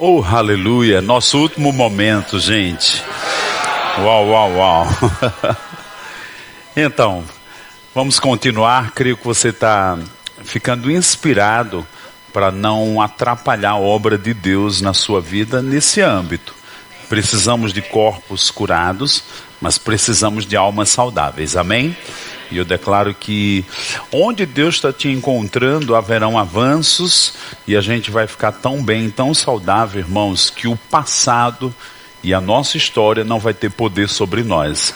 Oh, aleluia, nosso último momento, gente. Uau, uau, uau. Então, vamos continuar. Creio que você está ficando inspirado para não atrapalhar a obra de Deus na sua vida nesse âmbito. Precisamos de corpos curados, mas precisamos de almas saudáveis, amém? E eu declaro que onde Deus está te encontrando, haverão avanços e a gente vai ficar tão bem, tão saudável, irmãos, que o passado e a nossa história não vai ter poder sobre nós.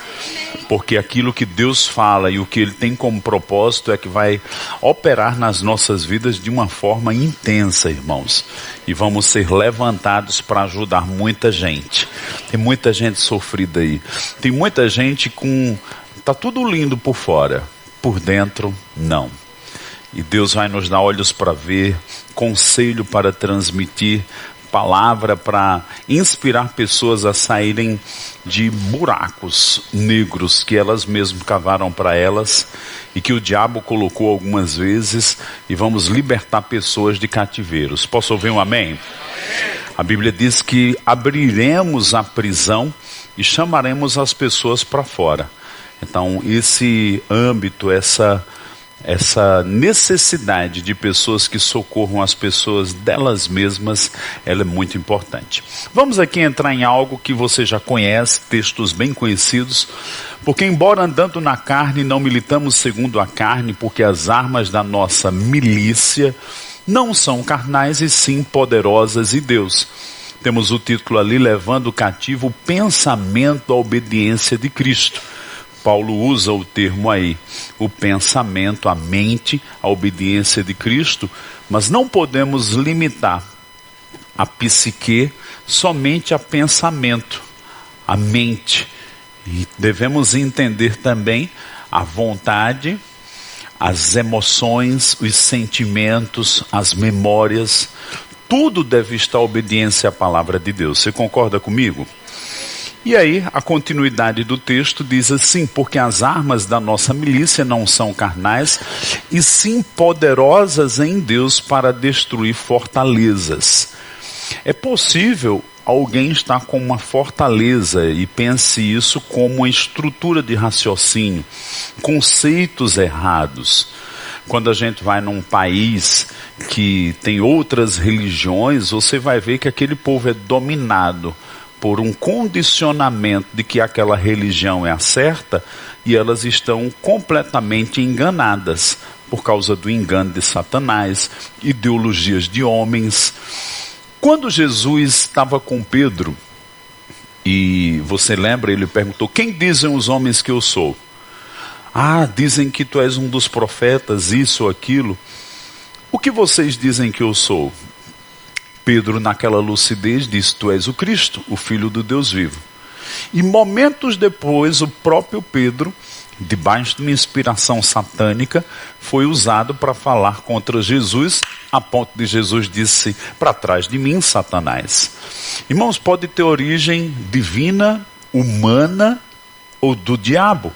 Porque aquilo que Deus fala e o que Ele tem como propósito é que vai operar nas nossas vidas de uma forma intensa, irmãos. E vamos ser levantados para ajudar muita gente. Tem muita gente sofrida aí. Tem muita gente com... Está tudo lindo por fora, por dentro não. E Deus vai nos dar olhos para ver, conselho para transmitir, palavra para inspirar pessoas a saírem de buracos negros que elas mesmas cavaram para elas e que o diabo colocou algumas vezes, e vamos libertar pessoas de cativeiros. Posso ouvir um amém? A Bíblia diz que abriremos a prisão e chamaremos as pessoas para fora. Então, esse âmbito, essa necessidade de pessoas que socorram as pessoas delas mesmas, ela é muito importante. Vamos aqui entrar em algo que você já conhece, textos bem conhecidos. Porque embora andando na carne, não militamos segundo a carne, porque as armas da nossa milícia não são carnais e sim poderosas em Deus. Temos o título ali, levando cativo o pensamento à obediência de Cristo. Paulo usa o termo aí, o pensamento, a mente, a obediência de Cristo, mas não podemos limitar a psique somente a pensamento, a mente. E devemos entender também a vontade, as emoções, os sentimentos, as memórias, tudo deve estar obediência à palavra de Deus. Você concorda comigo? E aí, a continuidade do texto diz assim: porque as armas da nossa milícia não são carnais, e sim poderosas em Deus para destruir fortalezas. É possível alguém estar com uma fortaleza e pense isso como uma estrutura de raciocínio, conceitos errados. Quando a gente vai num país que tem outras religiões, você vai ver que aquele povo é dominado por um condicionamento de que aquela religião é a certa, e elas estão completamente enganadas por causa do engano de Satanás, ideologias de homens. Quando Jesus estava com Pedro, e você lembra, ele perguntou: quem dizem os homens que eu sou? Ah, dizem que tu és um dos profetas, isso ou aquilo. O que vocês dizem que eu sou? Pedro, naquela lucidez, disse: tu és o Cristo, o Filho do Deus vivo. E momentos depois, o próprio Pedro, debaixo de uma inspiração satânica, foi usado para falar contra Jesus, a ponto de Jesus disse: para trás de mim, Satanás. Irmãos, pode ter origem divina, humana ou do diabo.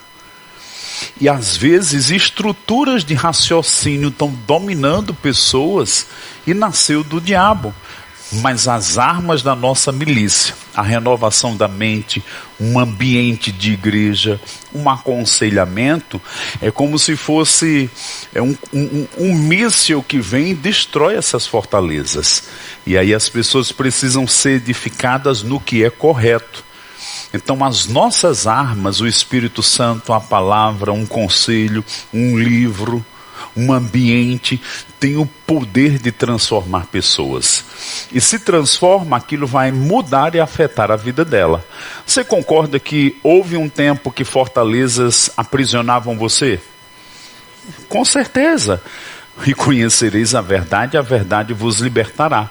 E às vezes estruturas de raciocínio estão dominando pessoas e nasceu do diabo. Mas as armas da nossa milícia, a renovação da mente, um ambiente de igreja, um aconselhamento, é como se fosse um míssil que vem e destrói essas fortalezas. E aí as pessoas precisam ser edificadas no que é correto. Então as nossas armas, o Espírito Santo, a palavra, um conselho, um livro, um ambiente, tem o poder de transformar pessoas. E se transforma, aquilo vai mudar e afetar a vida dela. Você concorda que houve um tempo que fortalezas aprisionavam você? Com certeza. E conhecereis a verdade vos libertará.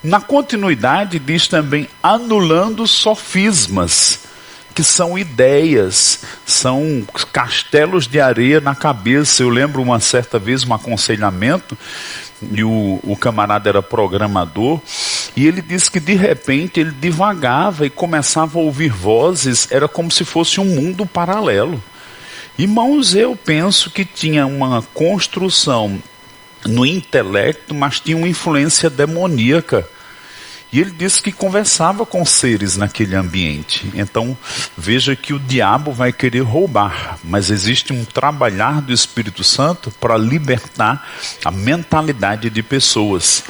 Na continuidade diz também: anulando sofismas, que são ideias, são castelos de areia na cabeça. Eu lembro uma certa vez um aconselhamento, e o camarada era programador, e ele disse que de repente ele divagava e começava a ouvir vozes, era como se fosse um mundo paralelo. Irmãos, eu penso que tinha uma construção no intelecto, mas tinha uma influência demoníaca. E ele disse que conversava com seres naquele ambiente. Então, veja que o diabo vai querer roubar, mas existe um trabalhar do Espírito Santo para libertar a mentalidade de pessoas.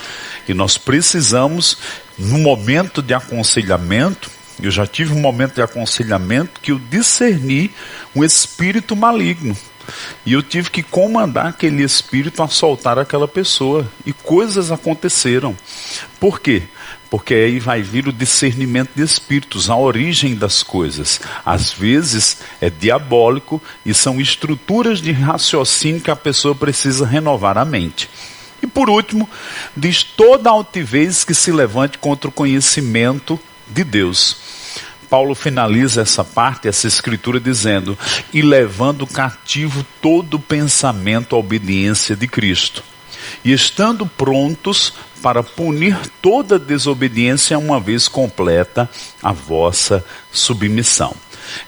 E nós precisamos, no momento de aconselhamento, eu já tive um momento de aconselhamento que eu discerni um espírito maligno. E eu tive que comandar aquele espírito a soltar aquela pessoa. E coisas aconteceram. Por quê? Porque aí vai vir o discernimento de espíritos, a origem das coisas. Às vezes é diabólico e são estruturas de raciocínio que a pessoa precisa renovar a mente. E por último, diz toda altivez que se levante contra o conhecimento de Deus. Paulo finaliza essa parte, essa escritura dizendo, e levando cativo todo pensamento à obediência de Cristo. E estando prontos para punir toda desobediência uma vez completa a vossa submissão.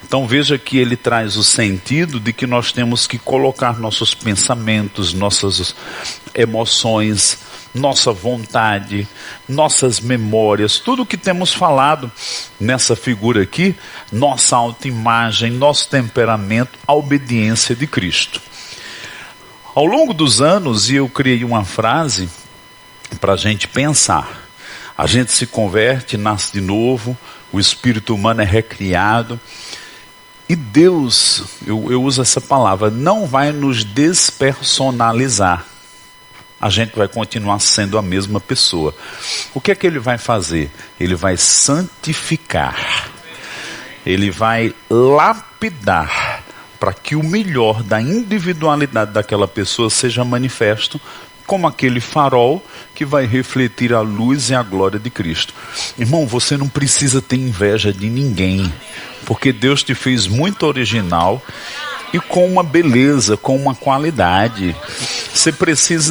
Então veja que ele traz o sentido de que nós temos que colocar nossos pensamentos, nossas emoções, nossa vontade, nossas memórias, tudo o que temos falado nessa figura aqui, nossa autoimagem, nosso temperamento, a obediência de Cristo. Ao longo dos anos, eu criei uma frase para a gente pensar. A gente se converte, nasce de novo, o espírito humano é recriado. E Deus, eu uso essa palavra, não vai nos despersonalizar. A gente vai continuar sendo a mesma pessoa. O que é que ele vai fazer? Ele vai santificar. Ele vai lapidar para que o melhor da individualidade daquela pessoa seja manifesto como aquele farol que vai refletir a luz e a glória de Cristo. Irmão, você não precisa ter inveja de ninguém, porque Deus te fez muito original e com uma beleza, com uma qualidade. Você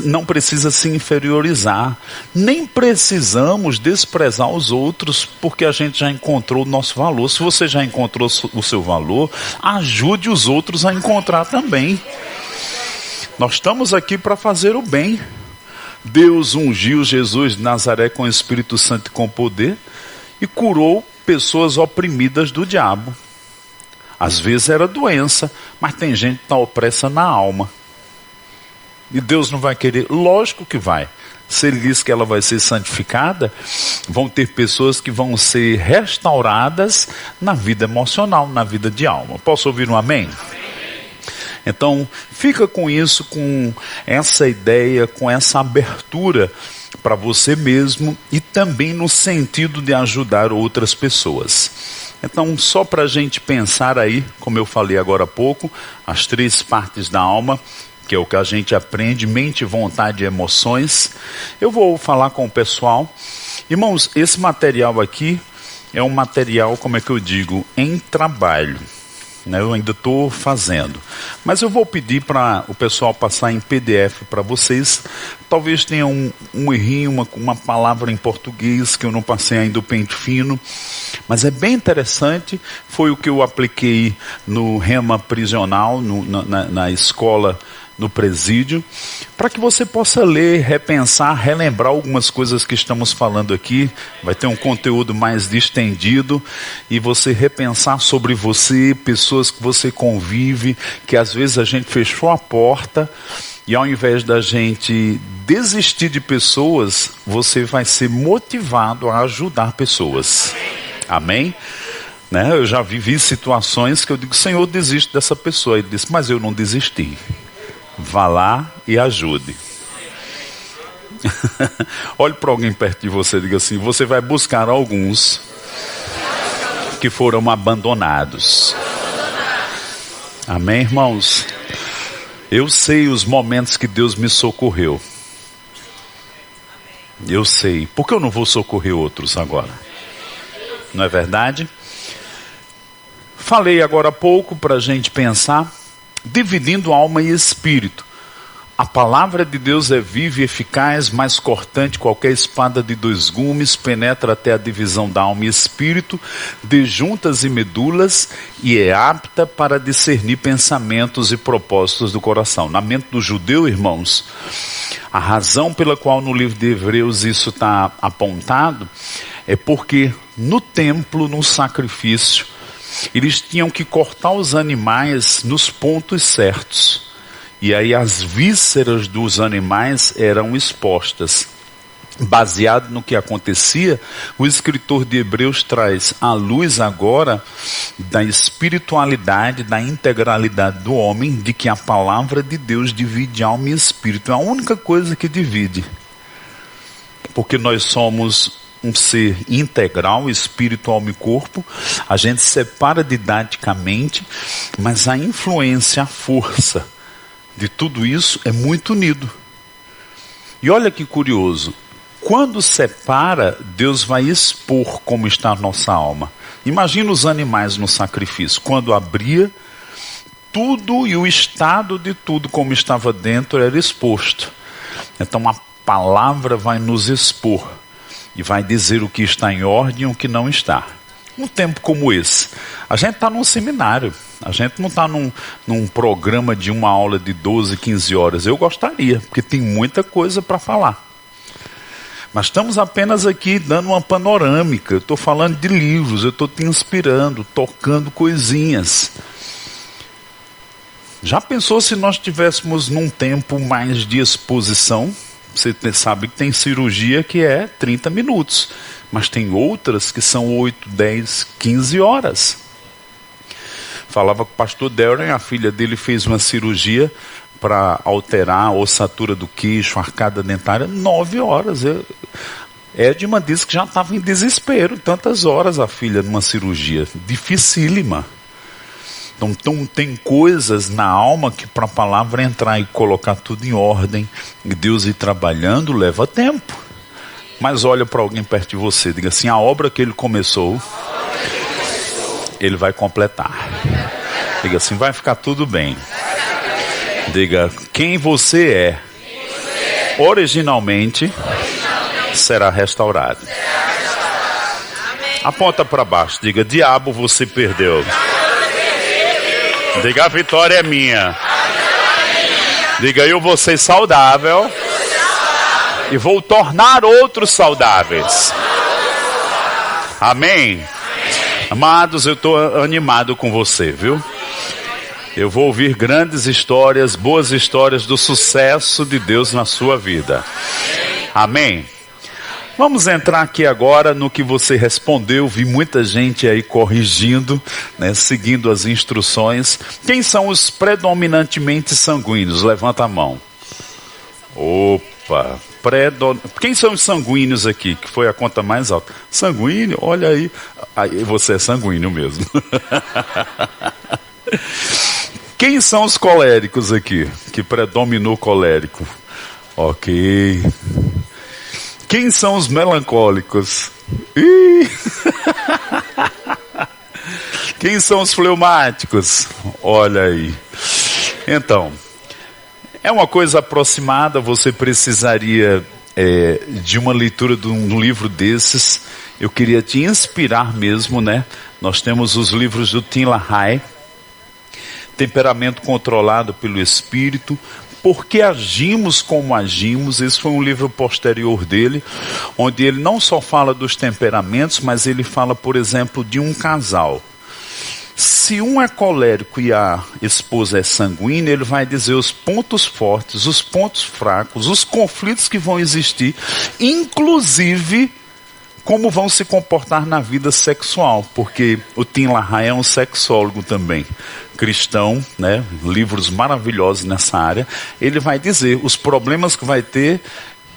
não precisa se inferiorizar, nem precisamos desprezar os outros, porque a gente já encontrou o nosso valor. Se você já encontrou o seu valor, ajude os outros a encontrar também. Nós estamos aqui para fazer o bem. Deus ungiu Jesus de Nazaré com o Espírito Santo e com poder e curou pessoas oprimidas do diabo. Às vezes era doença, mas tem gente que está opressa na alma. E Deus não vai querer? Lógico que vai. Se Ele diz que ela vai ser santificada, vão ter pessoas que vão ser restauradas na vida emocional, na vida de alma. Posso ouvir um amém? Então, fica com isso, com essa ideia, com essa abertura para você mesmo e também no sentido de ajudar outras pessoas. Então, só para a gente pensar aí, como eu falei agora há pouco, as 3 partes da alma, que é o que a gente aprende, mente, vontade e emoções. Eu vou falar com o pessoal. Irmãos, esse material aqui é um material, como é que eu digo, em trabalho. Eu ainda estou fazendo. Mas eu vou pedir para o pessoal passar em PDF para vocês. Talvez tenha um errinho, uma palavra em português que eu não passei ainda o pente fino. Mas é bem interessante. Foi o que eu apliquei no Rema Prisional, na escola, no presídio, para que você possa ler, repensar, relembrar algumas coisas que estamos falando aqui. Vai ter um conteúdo mais distendido e você repensar sobre você, pessoas que você convive, que às vezes a gente fechou a porta e ao invés da gente desistir de pessoas, você vai ser motivado a ajudar pessoas. Amém? Eu já vivi situações que eu digo, Senhor, desisto dessa pessoa. Ele disse, mas eu não desisti. Vá lá e ajude. Olhe para alguém perto de você e diga assim, você vai buscar alguns que foram abandonados. Amém, irmãos? Eu sei os momentos que Deus me socorreu. Eu sei. Por que eu não vou socorrer outros agora? Não é verdade? Falei agora há pouco para a gente pensar, dividindo alma e espírito. A palavra de Deus é viva e eficaz, mais cortante que qualquer espada de 2 gumes, penetra até a divisão da alma e espírito, de juntas e medulas, e é apta para discernir pensamentos e propósitos do coração. Na mente do judeu, irmãos, a razão pela qual no livro de Hebreus isso está apontado é porque no templo, no sacrifício, eles tinham que cortar os animais nos pontos certos. E aí as vísceras dos animais eram expostas. Baseado no que acontecia, o escritor de Hebreus traz à luz agora da espiritualidade, da integralidade do homem, de que a palavra de Deus divide alma e espírito. É a única coisa que divide. Porque nós somos um ser integral, espírito, alma e corpo. A gente separa didaticamente, mas a influência, a força de tudo isso é muito unido. E olha que curioso, quando separa, Deus vai expor como está a nossa alma. Imagina os animais no sacrifício, quando abria, tudo e o estado de tudo como estava dentro era exposto. Então a palavra vai nos expor e vai dizer o que está em ordem e o que não está. Um tempo como esse, a gente está num seminário, a gente não está num programa de uma aula de 12, 15 horas. Eu gostaria, porque tem muita coisa para falar. Mas estamos apenas aqui dando uma panorâmica. Eu estou falando de livros, eu estou te inspirando, tocando coisinhas. Já pensou se nós tivéssemos num tempo mais de exposição? Você sabe que tem cirurgia que é 30 minutos. Mas tem outras que são 8, 10, 15 horas. Falava com o pastor Darren, a filha dele fez uma cirurgia para alterar a ossatura do queixo, a arcada dentária, 9 horas. Edma disse que já estava em desespero, tantas horas a filha numa cirurgia, dificílima. Então tem coisas na alma que para a palavra entrar e colocar tudo em ordem, e Deus ir trabalhando, leva tempo. Mas olha para alguém perto de você, diga assim, a obra que ele começou, ele vai completar. Diga assim, vai ficar tudo bem. Diga, quem você é, originalmente, será restaurado. Aponta para baixo, diga, diabo, você perdeu. Diga, a vitória é minha. Diga, eu vou ser saudável e vou tornar outros saudáveis. Amém? Amados, eu estou animado com você, viu? Eu vou ouvir grandes histórias, boas histórias do sucesso de Deus na sua vida. Amém? Vamos entrar aqui agora no que você respondeu. Vi muita gente aí corrigindo, né, seguindo as instruções. Quem são os predominantemente sanguíneos? Levanta a mão. Opa! Quem são os sanguíneos aqui? Que foi a conta mais alta. Sanguíneo? Olha aí. Aí você é sanguíneo mesmo. Quem são os coléricos aqui? Que predominou colérico? Ok. Quem são os melancólicos? Quem são os fleumáticos? Olha aí. Então, é uma coisa aproximada, você precisaria de uma leitura de um livro desses. Eu queria te inspirar mesmo, né? Nós temos os livros do Tim LaHaye, Temperamento Controlado pelo Espírito, Por que Agimos Como Agimos. Esse foi um livro posterior dele, onde ele não só fala dos temperamentos, mas ele fala, por exemplo, de um casal. Se um é colérico e a esposa é sanguínea, ele vai dizer os pontos fortes, os pontos fracos, os conflitos que vão existir, inclusive como vão se comportar na vida sexual, porque o Tim LaHaye é um sexólogo também, cristão, né? Livros maravilhosos nessa área. Ele vai dizer os problemas que vai ter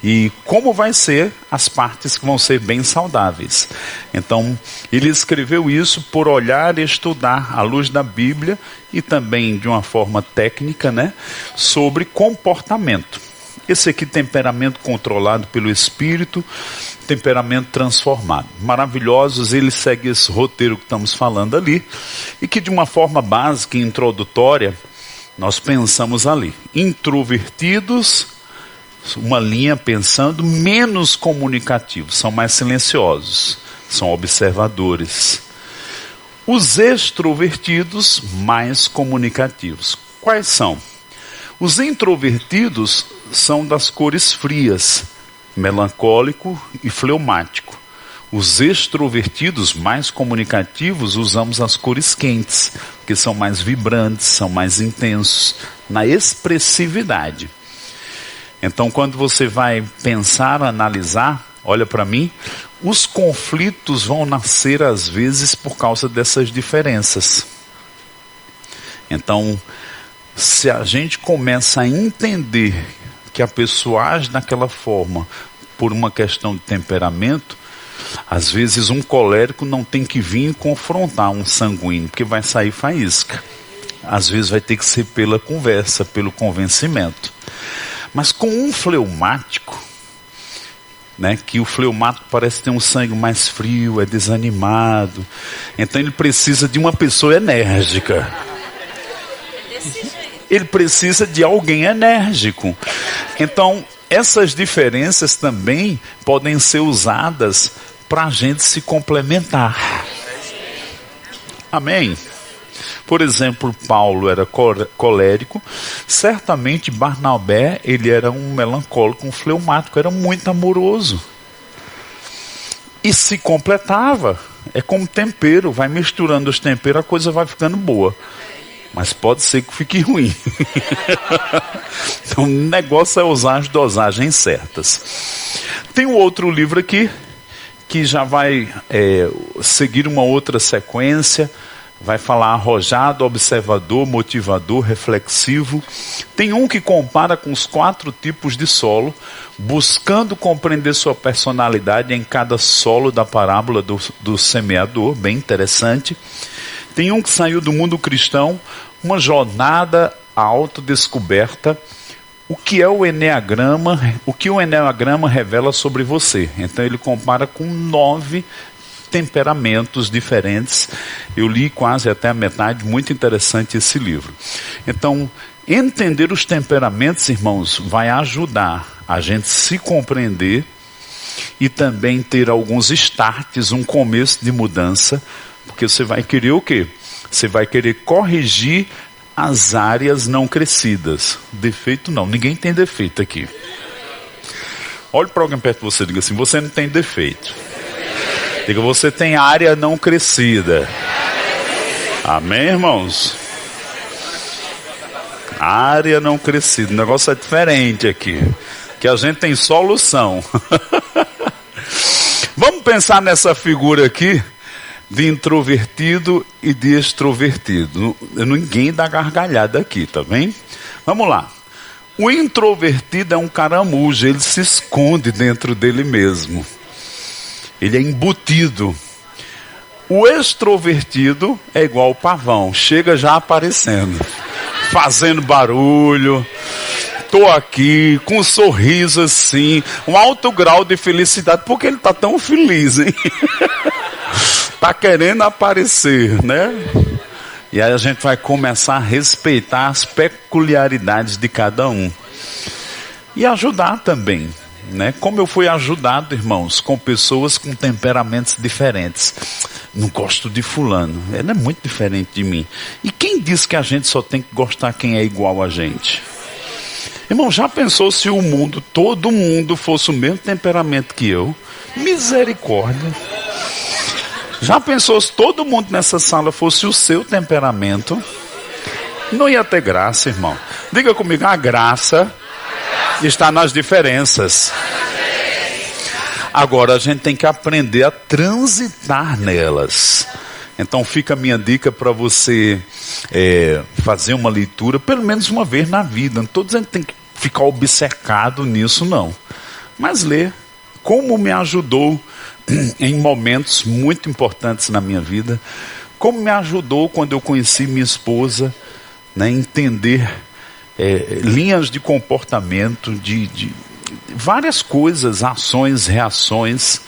e como vai ser as partes que vão ser bem saudáveis. Então, ele escreveu isso por olhar e estudar à luz da Bíblia e também de uma forma técnica, né, sobre comportamento. Esse aqui, temperamento controlado pelo Espírito, temperamento transformado. Maravilhosos, ele segue esse roteiro que estamos falando ali, e que de uma forma básica e introdutória, Nós pensamos ali. Introvertidos, uma linha pensando, menos comunicativos, são mais silenciosos, são observadores. Os extrovertidos, mais comunicativos. Quais são? Os introvertidos são das cores frias, melancólico e fleumático. Os extrovertidos, mais comunicativos, usamos as cores quentes, que são mais vibrantes, são mais intensos, na expressividade. Então, quando você vai pensar, analisar, olha para mim, os conflitos vão nascer às vezes por causa dessas diferenças. Então, se a gente começa a entender que a pessoa age daquela forma por uma questão de temperamento, às vezes um colérico não tem que vir confrontar um sanguíneo, porque vai sair faísca. Às vezes vai ter que ser pela conversa, pelo convencimento. Mas com um fleumático, né, que o fleumático parece ter um sangue mais frio, é desanimado, então ele precisa de uma pessoa enérgica. Ele precisa de alguém enérgico. Então, essas diferenças também podem ser usadas para a gente se complementar. Amém? Por exemplo, Paulo era colérico, certamente Barnabé, ele era um melancólico, um fleumático, era muito amoroso. E se completava. É como tempero, vai misturando os temperos, a coisa vai ficando boa. Mas pode ser que fique ruim. Então o negócio é usar as dosagens certas. Tem um outro livro aqui, que já vai seguir uma outra sequência. Vai falar arrojado, observador, motivador, reflexivo. Tem um que compara com os 4 tipos de solo, buscando compreender sua personalidade em cada solo da parábola do semeador, bem interessante. Tem um que saiu do mundo cristão, uma jornada à autodescoberta. O que é o Eneagrama? O que o Eneagrama revela sobre você? Então ele compara com 9 temperamentos diferentes. Eu li quase até a metade, muito interessante esse livro. Então, entender os temperamentos, irmãos, vai ajudar a gente se compreender e também ter alguns starts, um começo de mudança, porque você vai querer o quê? Você vai querer corrigir as áreas não crescidas. Defeito não, ninguém tem defeito aqui. Olhe para alguém perto de você e diga assim: você não tem defeito. Diga: você tem área não crescida. Amém, irmãos? Área não crescida. O negócio é diferente aqui, que a gente tem solução. Vamos pensar nessa figura aqui de introvertido e de extrovertido. Ninguém dá gargalhada aqui, tá bem? Vamos lá. O introvertido é um caramujo, ele se esconde dentro dele mesmo. Ele é embutido. O extrovertido é igual o pavão, chega já aparecendo, fazendo barulho. Estou aqui com um sorriso assim, um alto grau de felicidade, porque ele está tão feliz, hein? Está querendo aparecer, né? E aí a gente vai começar a respeitar as peculiaridades de cada um. E ajudar também, né? Como eu fui ajudado, irmãos, com pessoas com temperamentos diferentes. Não gosto de fulano, ele é muito diferente de mim. E quem diz que a gente só tem que gostar quem é igual a gente? Irmão, já pensou se o mundo, todo mundo fosse o mesmo temperamento que eu? Misericórdia. Já pensou se todo mundo nessa sala fosse o seu temperamento? Não ia ter graça, irmão. Diga comigo: a graça está nas diferenças. Agora a gente tem que aprender a transitar nelas. Então fica a minha dica para você fazer uma leitura pelo menos uma vez na vida. Não estou dizendo que tem que ficar obcecado nisso, não. Mas ler como me ajudou em momentos muito importantes na minha vida, como me ajudou quando eu conheci minha esposa, né, entender linhas de comportamento, de várias coisas, ações, reações,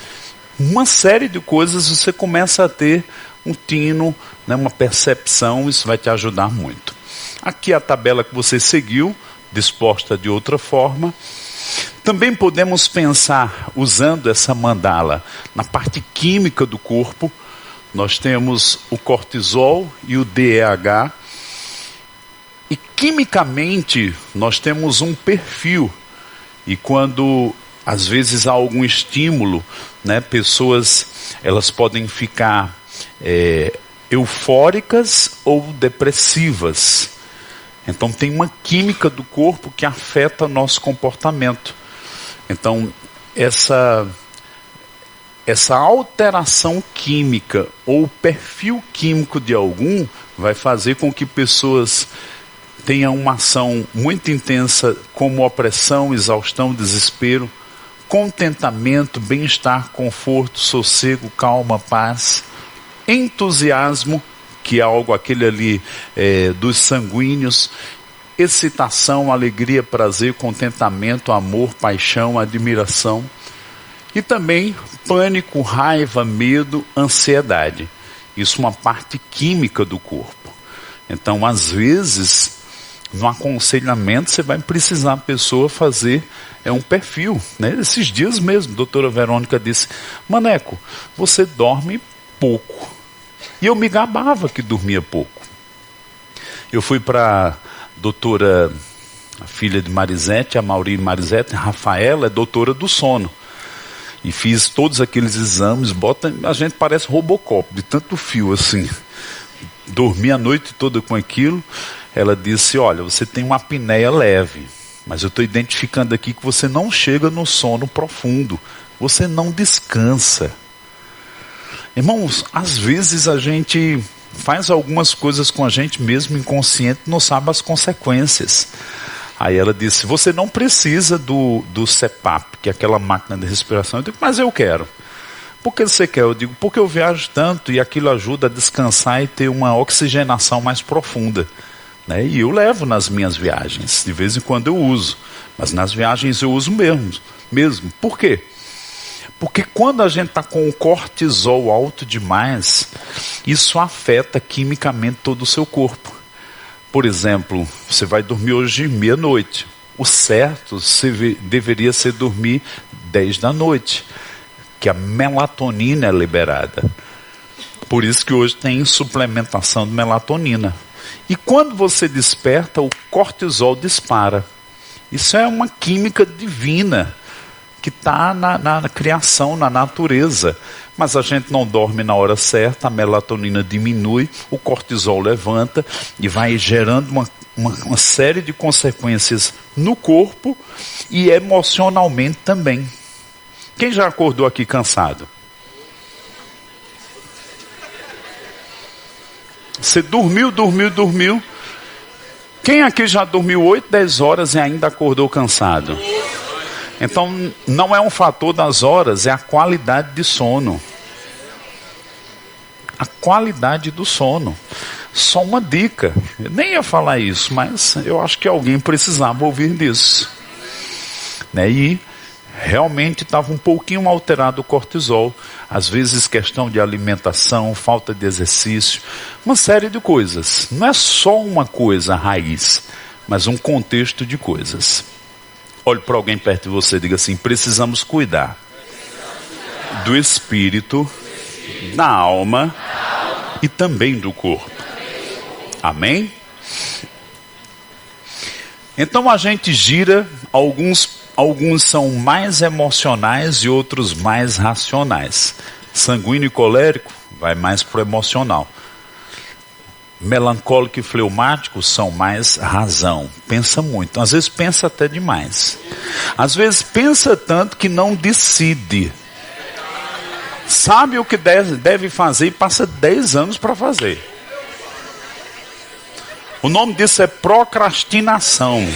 uma série de coisas. Você começa a ter um tino, né, uma percepção, isso vai te ajudar muito. Aqui a tabela que você seguiu, disposta de outra forma. Também podemos pensar, usando essa mandala, na parte química do corpo. Nós temos o cortisol e o DHE. E quimicamente, nós temos um perfil. E quando, às vezes, há algum estímulo, né, pessoas elas podem ficar eufóricas ou depressivas. Então tem uma química do corpo que afeta nosso comportamento. Então essa alteração química ou perfil químico de algum vai fazer com que pessoas tenham uma ação muito intensa, como opressão, exaustão, desespero, contentamento, bem-estar, conforto, sossego, calma, paz, entusiasmo, que é algo aquele ali dos sanguíneos, excitação, alegria, prazer, contentamento, amor, paixão, admiração, e também pânico, raiva, medo, ansiedade. Isso é uma parte química do corpo. Então, às vezes, no aconselhamento, você vai precisar a pessoa fazer um perfil, né? Esses dias mesmo, a doutora Verônica disse: Maneco, você dorme pouco. E eu me gabava que dormia pouco. Eu fui para a doutora, a filha de Marisete, a Mauri Marisete, Rafaela, é doutora do sono. E fiz todos aqueles exames, a gente parece Robocop, de tanto fio assim. Dormi a noite toda com aquilo. Ela disse: olha, você tem uma apneia leve, mas eu estou identificando aqui que você não chega no sono profundo. Você não descansa. Irmãos, às vezes a gente faz algumas coisas com a gente mesmo inconsciente, não sabe as consequências. Aí ela disse: você não precisa do CPAP, que é aquela máquina de respiração. Eu digo: mas eu quero. Por que você quer? Eu digo: porque eu viajo tanto e aquilo ajuda a descansar e ter uma oxigenação mais profunda, né? E eu levo nas minhas viagens, de vez em quando eu uso, mas nas viagens eu uso mesmo. Por quê? Porque quando a gente está com o cortisol alto demais, isso afeta quimicamente todo o seu corpo. Por exemplo, você vai dormir hoje meia-noite. O certo deveria ser dormir 10 da noite, que a melatonina é liberada. Por isso que hoje tem suplementação de melatonina. E quando você desperta, o cortisol dispara. Isso é uma química divina que está na criação, na natureza. Mas a gente não dorme na hora certa, a melatonina diminui, o cortisol levanta e vai gerando uma série de consequências no corpo e emocionalmente também. Quem já acordou aqui cansado? Você dormiu. Quem aqui já dormiu 8, 10 horas e ainda acordou cansado? Então, não é um fator das horas, é a qualidade de sono. A qualidade do sono. Só uma dica. Eu nem ia falar isso, mas eu acho que alguém precisava ouvir disso. Né? E realmente estava um pouquinho alterado o cortisol. Às vezes questão de alimentação, falta de exercício, uma série de coisas. Não é só uma coisa raiz, mas um contexto de coisas. Olhe para alguém perto de você e diga assim: precisamos cuidar do espírito, da alma e também do corpo. Amém? Então a gente gira, alguns são mais emocionais e outros mais racionais. Sanguíneo e colérico vai mais para o emocional. Melancólico e fleumático são mais razão, pensa muito, às vezes pensa até demais, às vezes pensa tanto que não decide, sabe o que deve fazer e passa 10 anos para fazer. O nome disso é procrastinação.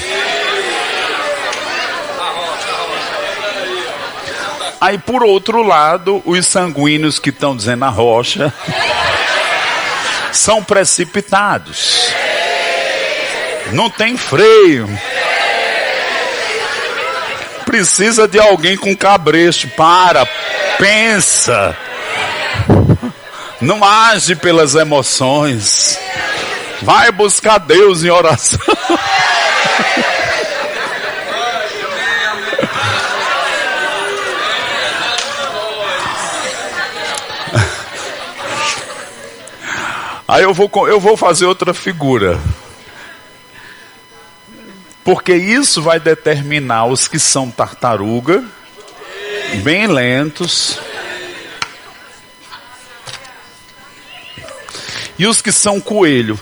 Aí por outro lado, os sanguíneos que estão dizendo a rocha são precipitados, não tem freio, precisa de alguém com cabresto. Pensa, não age pelas emoções, Vai buscar Deus em oração. Aí eu vou fazer outra figura. Porque isso vai determinar os que são tartaruga, bem lentos, e os que são coelho.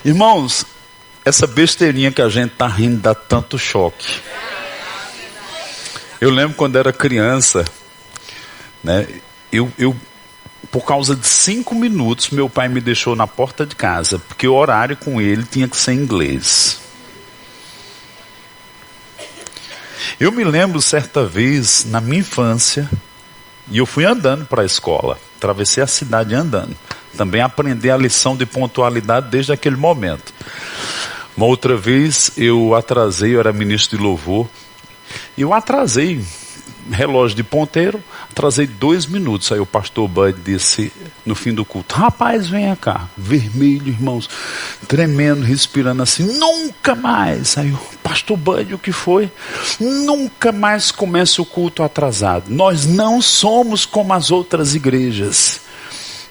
Irmãos, essa besteirinha que a gente está rindo dá tanto choque. Eu lembro quando era criança, né? Eu por causa de 5 minutos, meu pai me deixou na porta de casa, porque o horário com ele tinha que ser em inglês. Eu me lembro certa vez, na minha infância, e eu fui andando para a escola, atravessei a cidade andando. Também aprendi a lição de pontualidade desde aquele momento. Uma outra vez eu atrasei, eu era ministro de louvor, e eu atrasei, relógio de ponteiro, atrasei 2 minutos. Aí o pastor Bud disse no fim do culto: rapaz, venha cá. Vermelho, irmãos, tremendo, respirando assim: nunca mais. Aí o pastor Bud, o que foi? Nunca mais comece o culto atrasado. Nós não somos como as outras igrejas,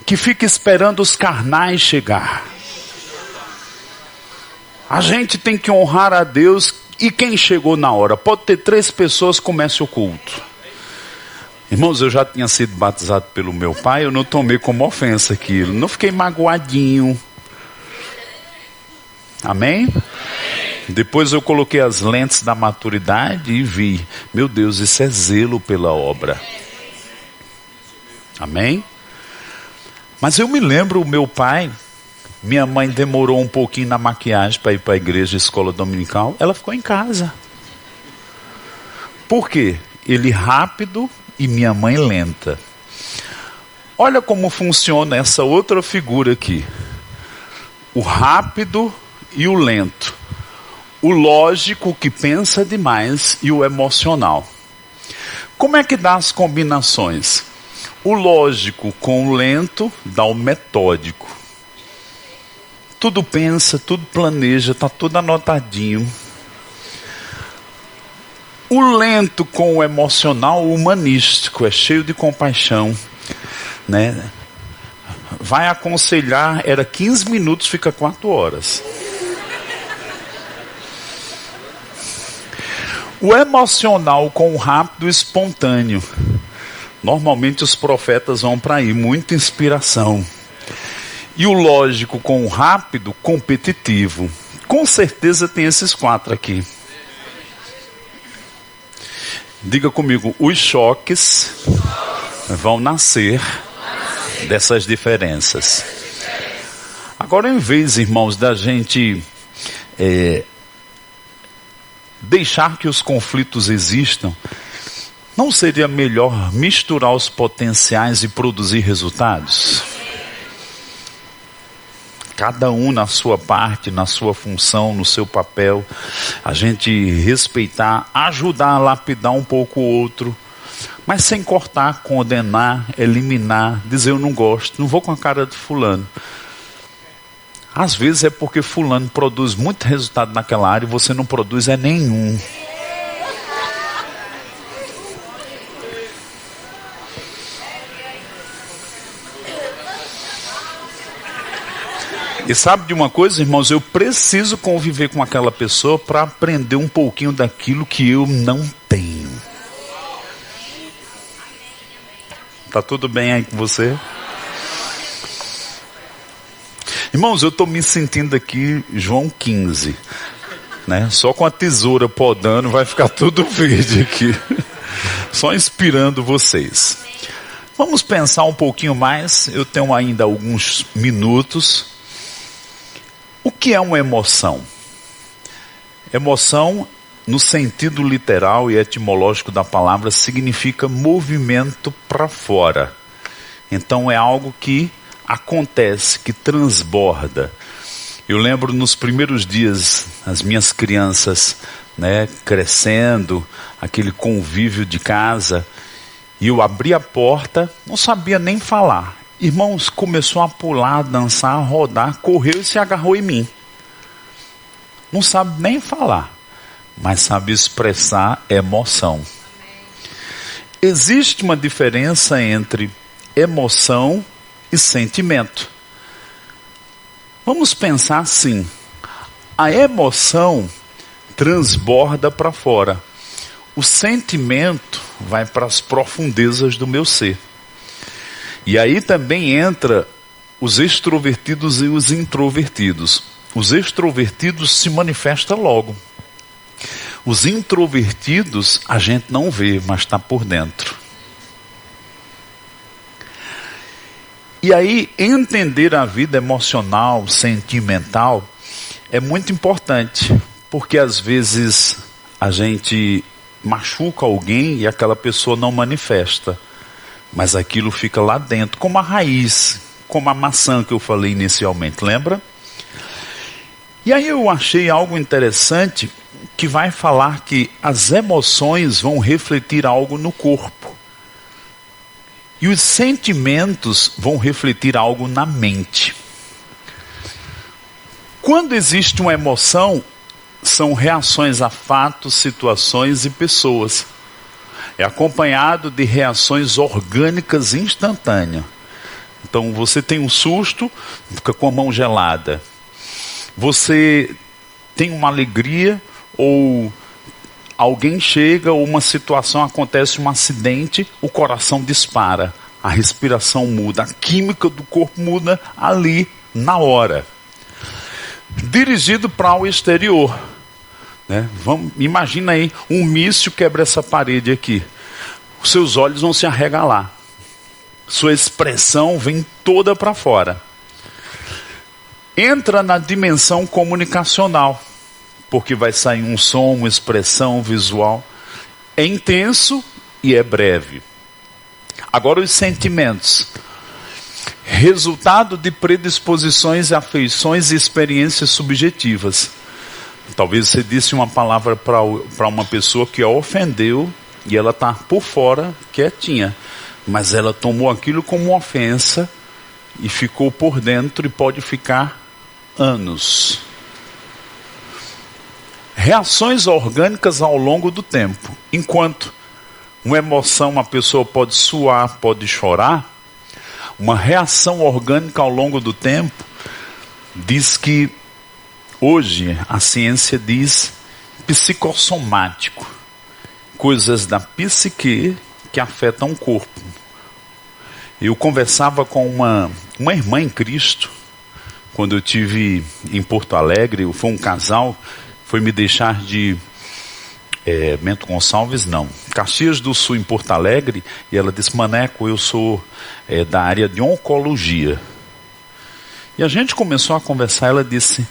que fica esperando os carnais chegar. A gente tem que honrar a Deus. E quem chegou na hora? Pode ter 3 pessoas, comece o culto. Irmãos, eu já tinha sido batizado pelo meu pai, eu não tomei como ofensa aquilo, não fiquei magoadinho. Amém? Depois eu coloquei as lentes da maturidade e vi, meu Deus, isso é zelo pela obra. Amém? Mas eu me lembro, o meu pai, minha mãe demorou um pouquinho na maquiagem para ir para a igreja, escola dominical, ela ficou em casa. Por quê? Ele rápido e minha mãe lenta. Olha como funciona essa outra figura aqui. O rápido e o lento. O lógico que pensa demais e o emocional. Como é que dá as combinações? O lógico com o lento dá o metódico. Tudo pensa, tudo planeja, está tudo anotadinho. O lento com o emocional, o humanístico, é cheio de compaixão, né? Vai aconselhar, era 15 minutos, fica 4 horas. O emocional com o rápido e espontâneo. Normalmente os profetas vão para aí, muita inspiração. E o lógico com o rápido, competitivo. Com certeza tem esses 4 aqui. Diga comigo, os choques vão nascer dessas diferenças. Agora, em vez, irmãos, da gente deixar que os conflitos existam, não seria melhor misturar os potenciais e produzir resultados? Cada um na sua parte, na sua função, no seu papel. A gente respeitar, ajudar a lapidar um pouco o outro. Mas sem cortar, condenar, eliminar, dizer eu não gosto, não vou com a cara de fulano. Às vezes é porque fulano produz muito resultado naquela área e você não produz nenhum. E sabe de uma coisa, irmãos? Eu preciso conviver com aquela pessoa para aprender um pouquinho daquilo que eu não tenho. Tá tudo bem aí com você? Irmãos, eu estou me sentindo aqui João 15, né? Só com a tesoura podando vai ficar tudo verde aqui. Só inspirando vocês. Vamos pensar um pouquinho mais. Eu tenho ainda alguns minutos. O que é uma emoção? Emoção, no sentido literal e etimológico da palavra, significa movimento para fora. Então é algo que acontece, que transborda. Eu lembro nos primeiros dias, as minhas crianças, né, crescendo, aquele convívio de casa, e eu abri a porta, não sabia nem falar. Irmãos, começou a pular, a dançar, a rodar, correu e se agarrou em mim. Não sabe nem falar, mas sabe expressar emoção. Existe uma diferença entre emoção e sentimento. Vamos pensar assim: a emoção transborda para fora, o sentimento vai para as profundezas do meu ser. E aí também entra os extrovertidos e os introvertidos. Os extrovertidos se manifestam logo. Os introvertidos a gente não vê, mas está por dentro. E aí entender a vida emocional, sentimental, é muito importante. Porque às vezes a gente machuca alguém e aquela pessoa não manifesta. Mas aquilo fica lá dentro, como a raiz, como a maçã que eu falei inicialmente, lembra? E aí eu achei algo interessante que vai falar que as emoções vão refletir algo no corpo. E os sentimentos vão refletir algo na mente. Quando existe uma emoção, são reações a fatos, situações e pessoas. É acompanhado de reações orgânicas instantâneas. Então você tem um susto, fica com a mão gelada. Você tem uma alegria, ou alguém chega, ou uma situação acontece, um acidente, o coração dispara, a respiração muda, a química do corpo muda ali, na hora. Dirigido para o exterior. Imagina aí, um míssil quebra essa parede aqui. Os seus olhos vão se arregalar. Sua expressão vem toda para fora. Entra na dimensão comunicacional. Porque vai sair um som, uma expressão visual. É intenso e é breve. Agora os sentimentos. Resultado de predisposições, afeições e experiências subjetivas. Talvez você disse uma palavra para uma pessoa que a ofendeu e ela está por fora quietinha. Mas ela tomou aquilo como uma ofensa e ficou por dentro e pode ficar anos. Reações orgânicas ao longo do tempo. Enquanto uma emoção, uma pessoa pode suar, pode chorar, uma reação orgânica ao longo do tempo diz que hoje a ciência diz psicossomático, coisas da psique que afetam o corpo. Eu conversava com uma irmã em Cristo, quando eu estive em Porto Alegre. Foi um casal, foi me deixar de Bento Gonçalves, não, Caxias do Sul, em Porto Alegre, e ela disse: Maneco, eu sou da área de oncologia. E a gente começou a conversar. Ela disse: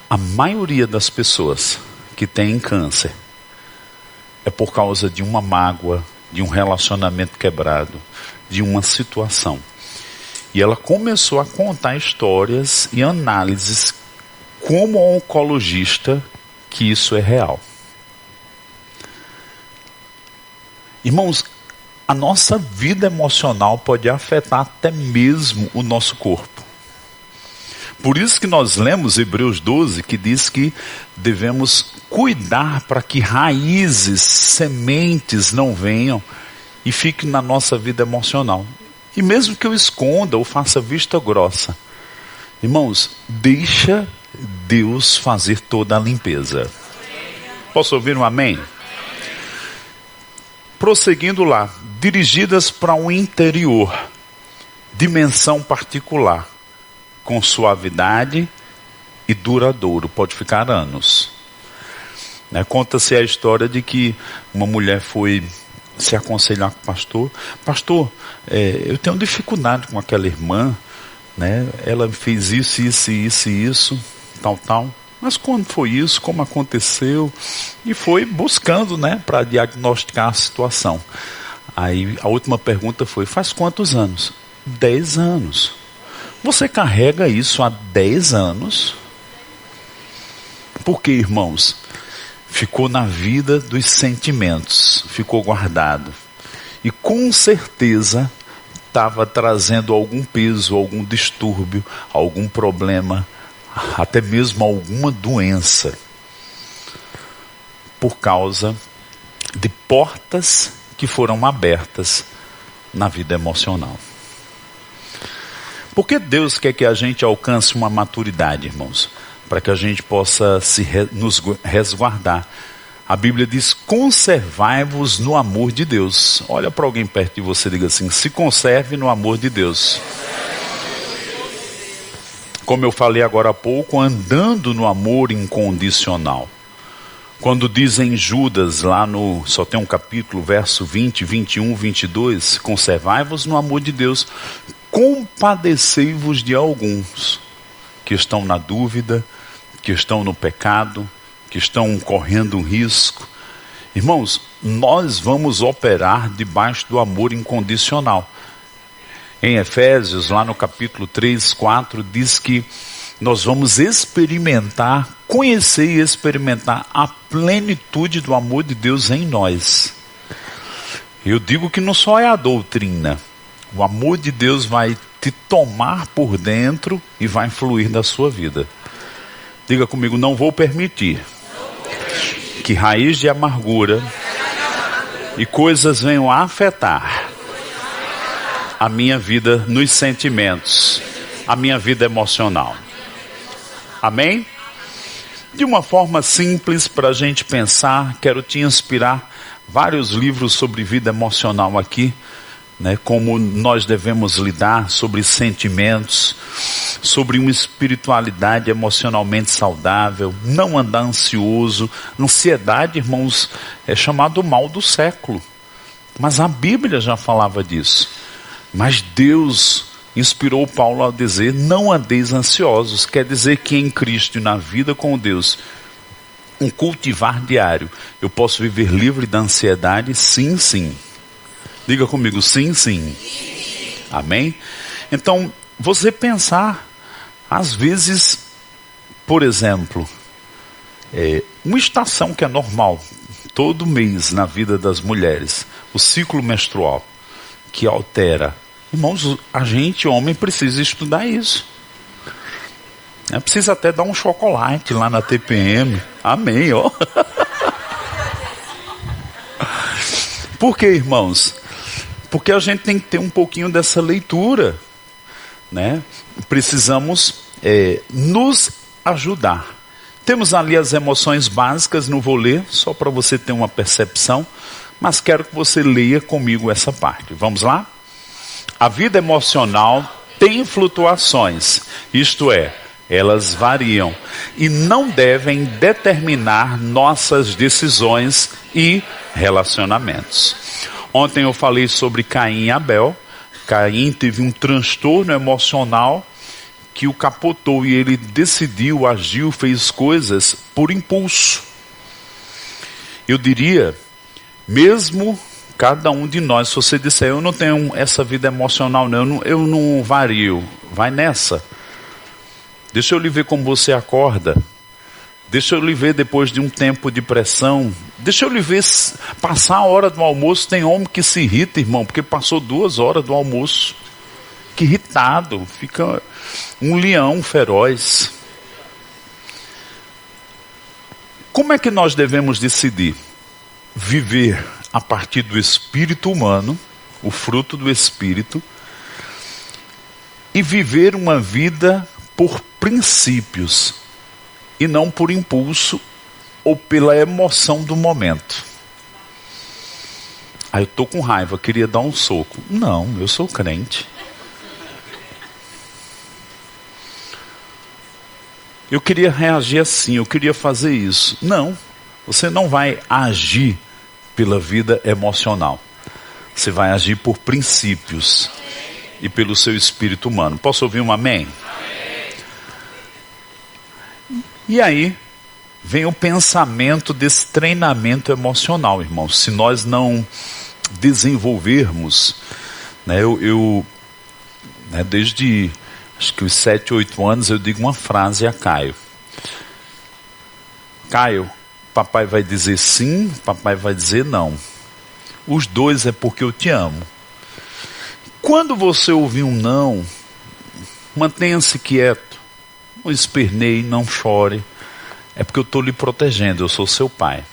a maioria das pessoas que têm câncer é por causa de uma mágoa, de um relacionamento quebrado, de uma situação. E ela começou a contar histórias e análises como oncologista que isso é real. Irmãos, a nossa vida emocional pode afetar até mesmo o nosso corpo. Por isso que nós lemos Hebreus 12, que diz que devemos cuidar para que raízes, sementes não venham e fiquem na nossa vida emocional. E mesmo que eu esconda ou faça vista grossa, irmãos, deixa Deus fazer toda a limpeza. Posso ouvir um amém? Prosseguindo lá, dirigidas para o interior, dimensão particular, com suavidade e duradouro, pode ficar anos. Conta-se a história de que uma mulher foi se aconselhar com o pastor. Pastor, eu tenho dificuldade com aquela irmã, ela fez isso, tal. Mas quando foi isso? Como aconteceu? E foi buscando, para diagnosticar a situação. Aí a última pergunta foi: faz quantos anos? 10 anos. Você carrega isso há 10 anos? Por quê, irmãos? Ficou na vida dos sentimentos, ficou guardado. E com certeza estava trazendo algum peso, algum distúrbio, algum problema, até mesmo alguma doença, por causa de portas que foram abertas na vida emocional. Por que Deus quer que a gente alcance uma maturidade, irmãos? Para que a gente possa nos resguardar. A Bíblia diz: conservai-vos no amor de Deus. Olha para alguém perto de você e diga assim: se conserve no amor de Deus. Como eu falei agora há pouco, andando no amor incondicional. Quando dizem Judas, lá só tem um capítulo, verso 20, 21, 22, conservai-vos no amor de Deus, compadecei-vos de alguns que estão na dúvida, que estão no pecado, que estão correndo um risco. Irmãos, nós vamos operar debaixo do amor incondicional. Em Efésios, lá no capítulo 3, 4, diz que nós vamos experimentar, conhecer e experimentar a plenitude do amor de Deus em nós. Eu digo que não só é a doutrina, o amor de Deus vai te tomar por dentro e vai fluir da sua vida. Diga comigo: não vou permitir que raiz de amargura e coisas venham a afetar a minha vida nos sentimentos, a minha vida emocional. Amém? De uma forma simples para a gente pensar, quero te inspirar vários livros sobre vida emocional aqui, né? Como nós devemos lidar, sobre sentimentos, sobre uma espiritualidade emocionalmente saudável, não andar ansioso. Ansiedade, irmãos, é chamado o mal do século, mas a Bíblia já falava disso. Mas Deus inspirou Paulo a dizer: não andeis ansiosos. Quer dizer que em Cristo e na vida com Deus, um cultivar diário, eu posso viver livre da ansiedade? Sim, sim. Diga comigo: sim, sim. Amém? Então, você pensar, às vezes, por exemplo, uma estação que é normal, todo mês na vida das mulheres, o ciclo menstrual, que altera. Irmãos, a gente, homem, precisa estudar isso. Precisa até dar um chocolate lá na TPM. Amém, ó. Por que, irmãos? Porque a gente tem que ter um pouquinho dessa leitura, né? Precisamos nos ajudar. Temos ali as emoções básicas, não vou ler, só para você ter uma percepção, mas quero que você leia comigo essa parte. Vamos lá? A vida emocional tem flutuações, isto é, elas variam e não devem determinar nossas decisões e relacionamentos. Ontem eu falei sobre Caim e Abel. Caim teve um transtorno emocional que o capotou e ele decidiu, agiu, fez coisas por impulso. Eu diria, mesmo cada um de nós, se você disser: eu não tenho essa vida emocional não, eu não vario, vai nessa. Deixa eu lhe ver como você acorda. Deixa eu lhe ver depois de um tempo de pressão. Deixa eu lhe ver passar a hora do almoço. Tem homem que se irrita, irmão, porque passou 2 horas do almoço. Que irritado, fica um leão feroz. Como é que nós devemos decidir? Viver a partir do espírito humano, o fruto do espírito, e viver uma vida por princípios e não por impulso ou pela emoção do momento. Eu estou com raiva, queria dar um soco. Não, eu sou crente. Eu queria reagir assim, eu queria fazer isso. Não, você não vai agir pela vida emocional. Você vai agir por princípios e pelo seu espírito humano. Posso ouvir um amém? E aí vem o pensamento desse treinamento emocional, irmãos. Se nós não desenvolvermos, né, desde acho que os 7, 8 anos eu digo uma frase a Caio. Caio, papai vai dizer sim, papai vai dizer não. Os dois é porque eu te amo. Quando você ouvir um não, mantenha-se quieto. Não esperneie, não chore. É porque eu estou lhe protegendo, eu sou seu pai.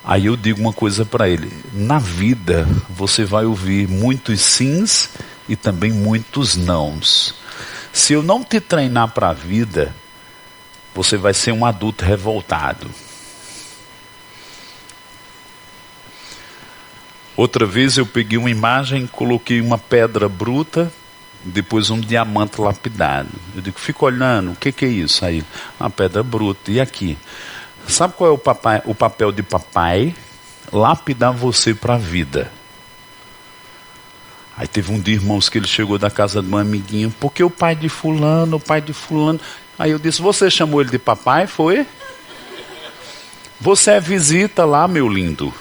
Aí eu digo uma coisa para ele: na vida você vai ouvir muitos sims e também muitos nãos. Se eu não te treinar para a vida, você vai ser um adulto revoltado. Outra vez eu peguei uma imagem, coloquei uma pedra bruta, depois um diamante lapidado. Eu digo, fico olhando, o que é isso aí? Uma pedra bruta. E aqui? Sabe qual é o papel de papai? Lapidar você para a vida. Aí teve um dia, irmãos, que ele chegou da casa de um amiguinho, porque o pai de fulano. Aí eu disse, você chamou ele de papai, foi? Você é visita lá, meu lindo.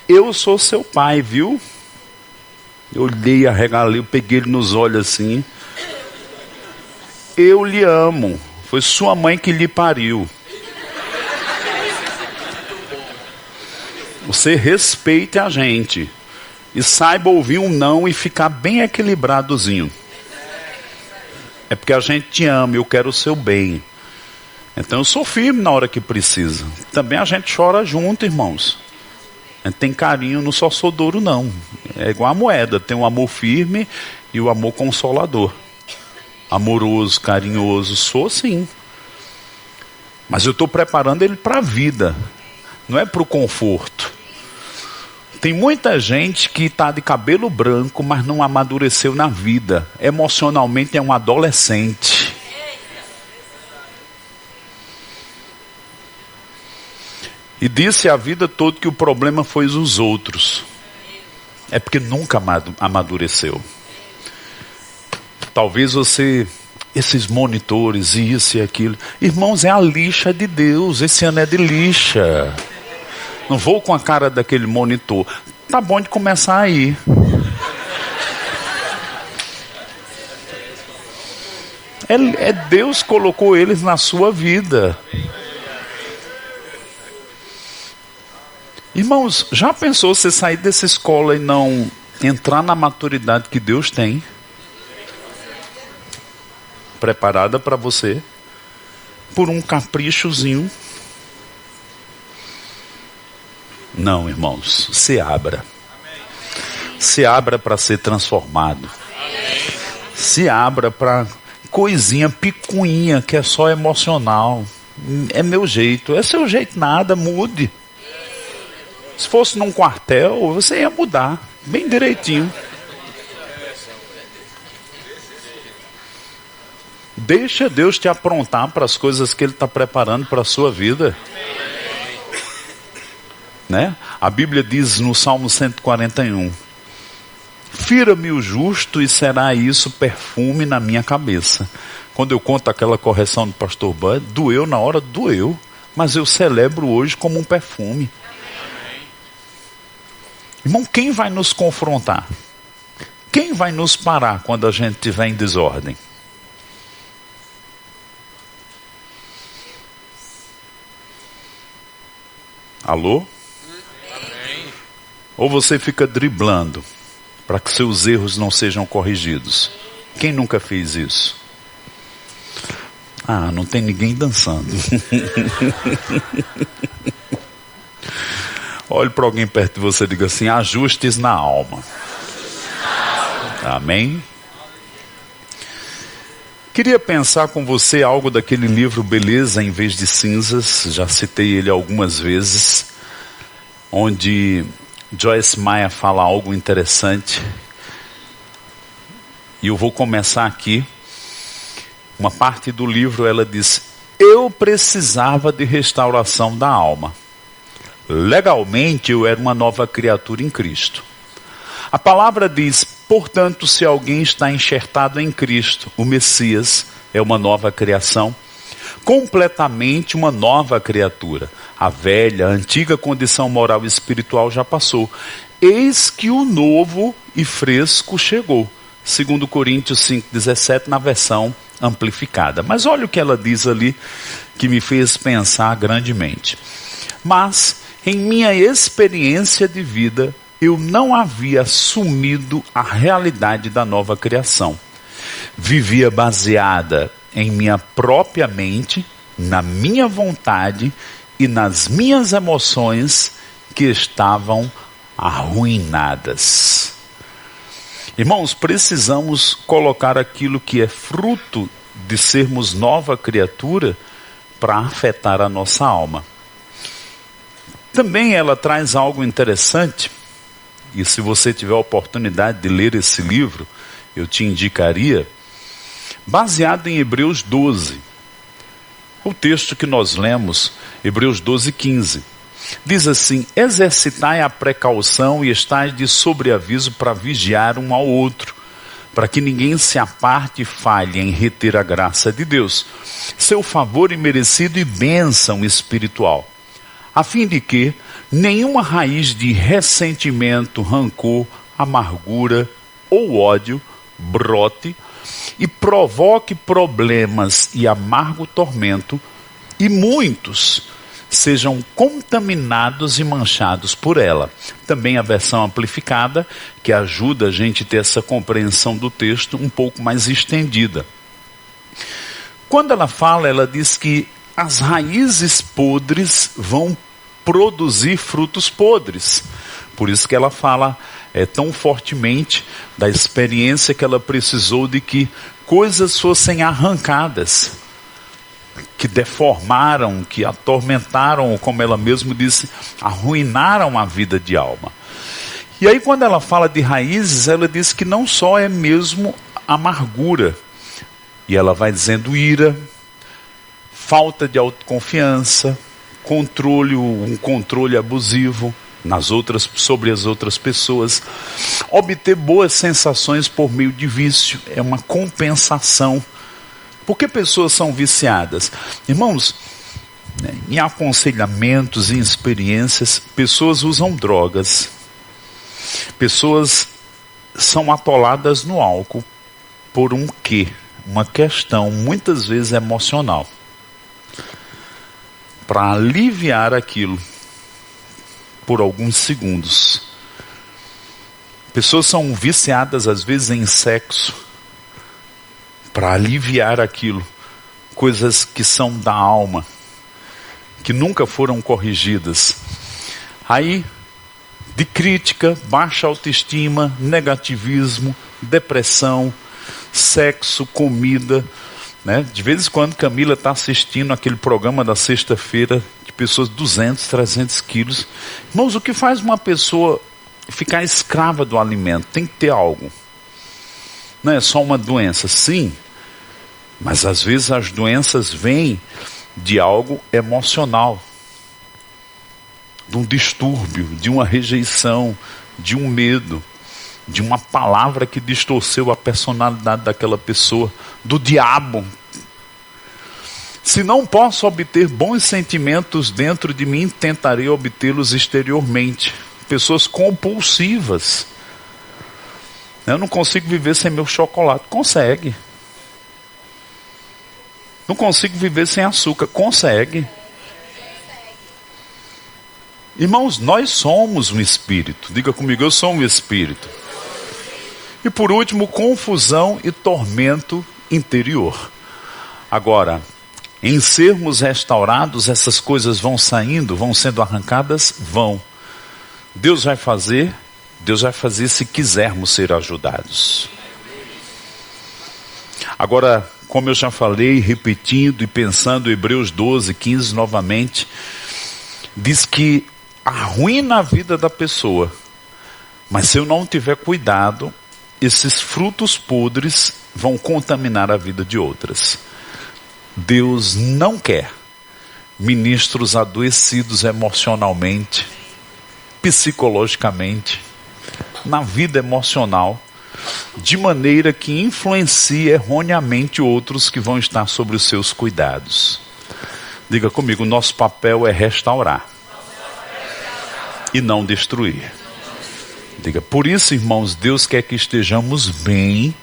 Eu sou seu pai, viu? Eu olhei, arregalei, eu peguei ele nos olhos assim. Eu lhe amo. Foi sua mãe que lhe pariu. Você respeite a gente. E saiba ouvir um não e ficar bem equilibradozinho. É porque a gente te ama, eu quero o seu bem. Então eu sou firme na hora que precisa. Também a gente chora junto, irmãos. A gente tem carinho, não só sou duro não. É igual a moeda, tem o amor firme e o amor consolador. Amoroso, carinhoso, sou sim. Mas eu estou preparando ele para a vida. Não é para o conforto. Tem muita gente que está de cabelo branco, mas não amadureceu na vida. Emocionalmente é um adolescente. E disse a vida toda que o problema foi os outros. É porque nunca amadureceu. Talvez você, esses monitores, isso e aquilo. Irmãos, é a lixa de Deus. Esse ano é de lixa. Não vou com a cara daquele monitor. Tá bom de começar aí. É Deus colocou eles na sua vida. Irmãos, já pensou você sair dessa escola e não entrar na maturidade que Deus tem? Preparada para você? Por um caprichozinho? Não, irmãos, se abra. Se abra para ser transformado. Se abra para coisinha, picuinha, que é só emocional. É meu jeito. É seu jeito nada, mude. Se fosse num quartel, você ia mudar, bem direitinho. Deixa Deus te aprontar para as coisas que Ele está preparando para a sua vida. Né? A Bíblia diz no Salmo 141, fira-me o justo e será isso perfume na minha cabeça. Quando eu conto aquela correção do pastor Bud, doeu na hora, doeu, mas eu celebro hoje como um perfume. Irmão, quem vai nos confrontar? Quem vai nos parar quando a gente estiver em desordem? Alô? Ou você fica driblando para que seus erros não sejam corrigidos? Quem nunca fez isso? Ah, não tem ninguém dançando. Olhe para alguém perto de você e diga assim, ajustes na alma. Amém? Queria pensar com você algo daquele livro Beleza em Vez de Cinzas. Já citei ele algumas vezes. Onde Joyce Meyer fala algo interessante. E eu vou começar aqui. Uma parte do livro ela diz, eu precisava de restauração da alma. Legalmente eu era uma nova criatura em Cristo. A palavra diz, portanto, se alguém está enxertado em Cristo, o Messias é uma nova criação, completamente uma nova criatura. A velha, a antiga condição moral e espiritual já passou. Eis que o novo e fresco chegou. 2 Coríntios 5,17 na versão amplificada. Mas olha o que ela diz ali, que me fez pensar grandemente. Mas, em minha experiência de vida, eu não havia assumido a realidade da nova criação. Vivia baseada em minha própria mente, na minha vontade e nas minhas emoções que estavam arruinadas. Irmãos, precisamos colocar aquilo que é fruto de sermos nova criatura para afetar a nossa alma. Também ela traz algo interessante, e se você tiver a oportunidade de ler esse livro, eu te indicaria, baseado em Hebreus 12. O texto que nós lemos, Hebreus 12:15. Diz assim: exercitai a precaução e estais de sobreaviso para vigiar um ao outro, para que ninguém se aparte e falhe em reter a graça de Deus, seu favor imerecido e bênção espiritual, a fim de que nenhuma raiz de ressentimento, rancor, amargura ou ódio brote e provoque problemas e amargo tormento, e muitos sejam contaminados e manchados por ela. Também a versão amplificada, que ajuda a gente a ter essa compreensão do texto um pouco mais estendida. Quando ela fala, ela diz que as raízes podres vão produzir frutos podres. Por isso que ela fala tão fortemente da experiência que ela precisou de que coisas fossem arrancadas, que deformaram, que atormentaram, como ela mesma disse, arruinaram a vida de alma. E aí quando ela fala de raízes, ela diz que não só é mesmo amargura, e ela vai dizendo ira, falta de autoconfiança, um controle abusivo sobre as outras pessoas, obter boas sensações por meio de vício, é uma compensação. Por que pessoas são viciadas? Irmãos, em aconselhamentos e experiências, pessoas usam drogas. Pessoas são atoladas no álcool por um quê? Uma questão, muitas vezes emocional. Para aliviar aquilo por alguns segundos. Pessoas são viciadas às vezes em sexo para aliviar aquilo, coisas que são da alma, que nunca foram corrigidas. Aí, de crítica, baixa autoestima, negativismo, depressão, sexo, comida, né? De vez em quando Camila está assistindo aquele programa da sexta-feira, de pessoas 200, 300 quilos. Irmãos, o que faz uma pessoa ficar escrava do alimento? Tem que ter algo. Não é só uma doença, sim, mas às vezes as doenças vêm de algo emocional, de um distúrbio, de uma rejeição, de um medo, de uma palavra que distorceu a personalidade daquela pessoa, do diabo. Se não posso obter bons sentimentos dentro de mim, tentarei obtê-los exteriormente. Pessoas compulsivas. Eu não consigo viver sem meu chocolate. Consegue. Não consigo viver sem açúcar. Consegue. Irmãos, nós somos um espírito. Diga comigo, eu sou um espírito. E por último, confusão e tormento interior. Agora, em sermos restaurados, essas coisas vão saindo, vão sendo arrancadas? Vão. Deus vai fazer se quisermos ser ajudados. Agora, como eu já falei, repetindo e pensando Hebreus 12:15 novamente, diz que arruina a vida da pessoa, mas se eu não tiver cuidado, esses frutos podres vão contaminar a vida de outras. Deus não quer ministros adoecidos emocionalmente, psicologicamente, na vida emocional, de maneira que influencie erroneamente outros que vão estar sobre os seus cuidados. Diga comigo, nosso papel é restaurar e não destruir. Diga, por isso, irmãos, Deus quer que estejamos bem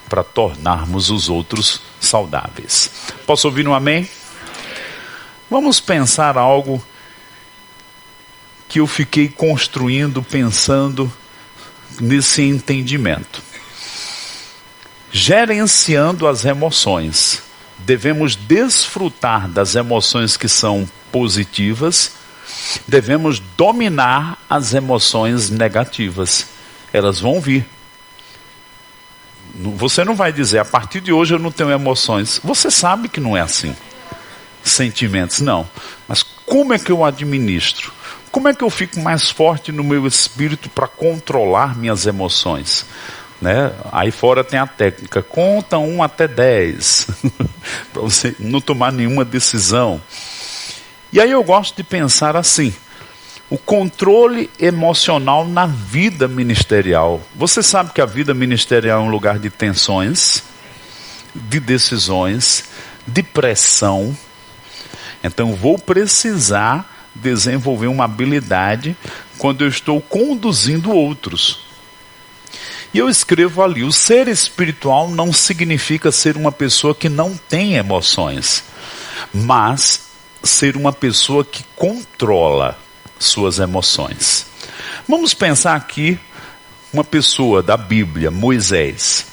para tornarmos os outros saudáveis. Posso ouvir um amém? Vamos pensar algo que eu fiquei construindo, pensando nesse entendimento. Gerenciando as emoções. Devemos desfrutar das emoções que são positivas, devemos dominar as emoções negativas. Elas vão vir. Você não vai dizer, a partir de hoje eu não tenho emoções. Você sabe que não é assim. Sentimentos, não. Mas como é que eu administro? Como é que eu fico mais forte no meu espírito para controlar minhas emoções? Né? Aí fora tem a técnica, conta 1 até 10, para você não tomar nenhuma decisão. E aí eu gosto de pensar assim, o controle emocional na vida ministerial. Você sabe que a vida ministerial é um lugar de tensões, de decisões, de pressão. Então eu vou precisar desenvolver uma habilidade quando eu estou conduzindo outros. E eu escrevo ali, o ser espiritual não significa ser uma pessoa que não tem emoções, mas ser uma pessoa que controla suas emoções. Vamos pensar aqui uma pessoa da Bíblia, Moisés.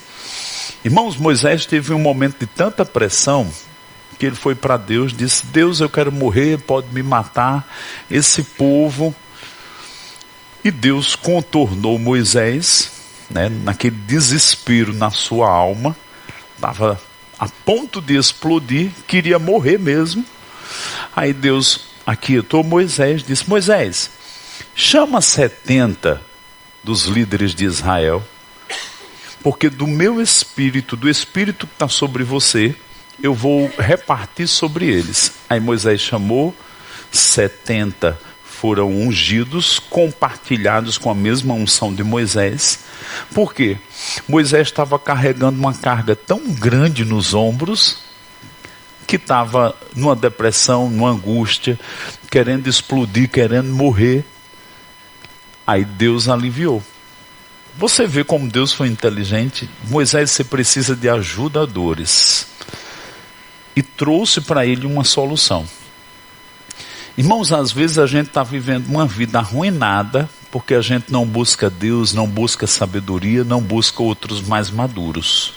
Irmãos, Moisés teve um momento de tanta pressão que ele foi para Deus, disse, Deus, eu quero morrer, pode me matar, esse povo. E Deus contornou Moisés, né, naquele desespero na sua alma, estava a ponto de explodir, queria morrer mesmo. Aí Deus aquietou Moisés, disse, Moisés, chama 70 dos líderes de Israel, porque do meu espírito, do espírito que está sobre você, eu vou repartir sobre eles. Aí Moisés chamou 70, foram ungidos, compartilhados com a mesma unção de Moisés. Por quê? Moisés estava carregando uma carga tão grande nos ombros, que estava numa depressão, numa angústia, querendo explodir, querendo morrer. Aí Deus aliviou. Você vê como Deus foi inteligente? Moisés, você precisa de ajudadores. E trouxe para ele uma solução. Irmãos, às vezes a gente está vivendo uma vida arruinada, porque a gente não busca Deus, não busca sabedoria, não busca outros mais maduros.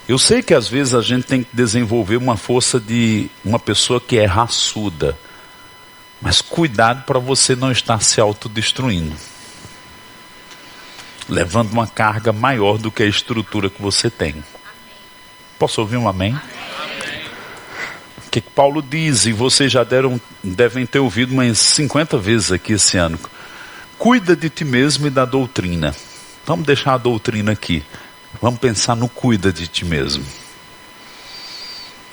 Eu sei que às vezes a gente tem que desenvolver uma força de uma pessoa que é raçuda, mas cuidado para você não estar se autodestruindo, levando uma carga maior do que a estrutura que você tem. Posso ouvir um amém? O que Paulo diz, e vocês já devem ter ouvido umas 50 vezes aqui esse ano. Cuida de ti mesmo e da doutrina. Vamos deixar a doutrina aqui. Vamos pensar no cuida de ti mesmo.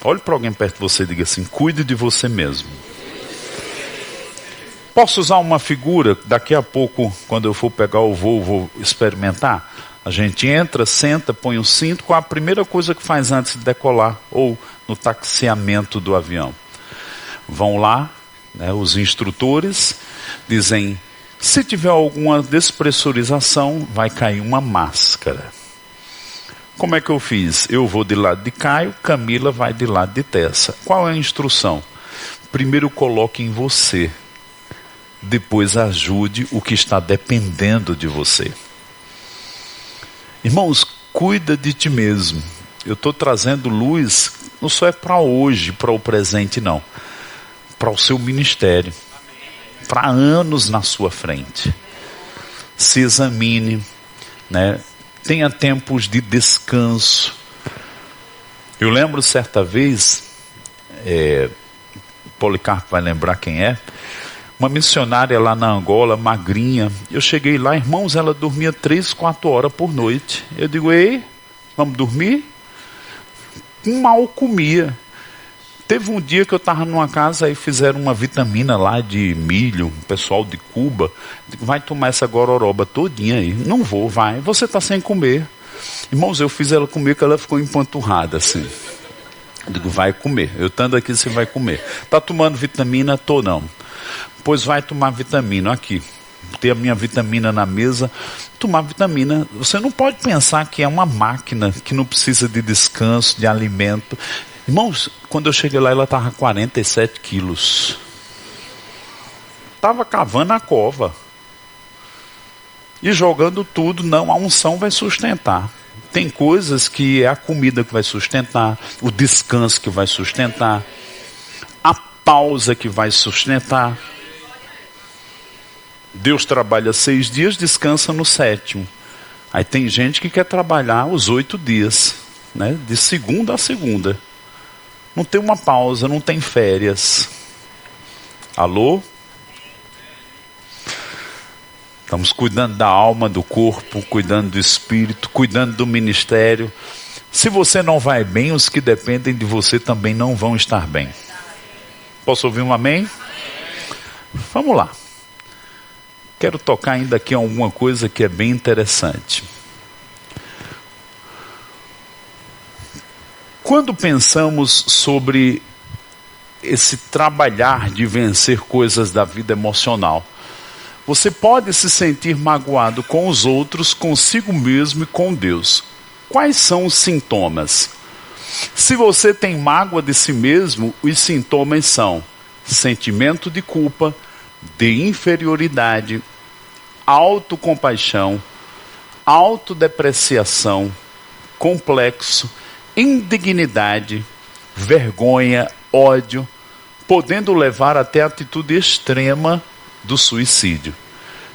Olhe para alguém perto de você e diga assim, cuide de você mesmo. Posso usar uma figura? Daqui a pouco, quando eu for pegar o voo experimentar. A gente entra, senta, põe o cinto, qual a primeira coisa que faz antes de decolar? Ou no taxiamento do avião. Vão lá, né, os instrutores dizem, se tiver alguma despressurização, vai cair uma máscara. Como é que eu fiz? Eu vou de lado de Caio, Camila vai de lado de Tessa. Qual é a instrução? Primeiro coloque em você, depois ajude o que está dependendo de você. Irmãos, cuida de ti mesmo. Eu estou trazendo luz, não só é para hoje, para o presente não, para o seu ministério, para anos na sua frente. Se examine, né? Tenha tempos de descanso. Eu lembro certa vez, Policarpo vai lembrar quem é, uma missionária lá na Angola, magrinha. Eu cheguei lá, irmãos, ela dormia 3, 4 horas por noite. Eu digo, ei, vamos dormir? Mal comia. Teve um dia que eu estava numa casa e fizeram uma vitamina lá de milho, o pessoal de Cuba. Digo, vai tomar essa gororoba todinha aí. Não vou, vai. Você está sem comer. Irmãos, eu fiz ela comer que ela ficou empanturrada assim. Digo, vai comer. Eu estando aqui, você vai comer. Está tomando vitamina? Tô não. Pois vai tomar vitamina aqui. Ter a minha vitamina na mesa. Tomar vitamina. Você não pode pensar que é uma máquina que não precisa de descanso, de alimento. Irmãos, quando eu cheguei lá, ela estava 47 quilos. Estava cavando a cova. E jogando tudo, não, a unção vai sustentar. Tem coisas que é a comida que vai sustentar, o descanso que vai sustentar, a pausa que vai sustentar. Deus trabalha 6 dias, descansa no 7º. Aí tem gente que quer trabalhar os 8 dias, né? De segunda a segunda. Não tem uma pausa, não tem férias. Alô? Estamos cuidando da alma, do corpo, cuidando do espírito, cuidando do ministério. Se você não vai bem, os que dependem de você também não vão estar bem. Posso ouvir um amém? Vamos lá. Quero tocar ainda aqui alguma coisa que é bem interessante. Quando pensamos sobre esse trabalhar de vencer coisas da vida emocional, você pode se sentir magoado com os outros, consigo mesmo e com Deus. Quais são os sintomas? Se você tem mágoa de si mesmo, os sintomas são sentimento de culpa, de inferioridade, autocompaixão, autodepreciação, complexo, indignidade, vergonha, ódio, podendo levar até a atitude extrema do suicídio.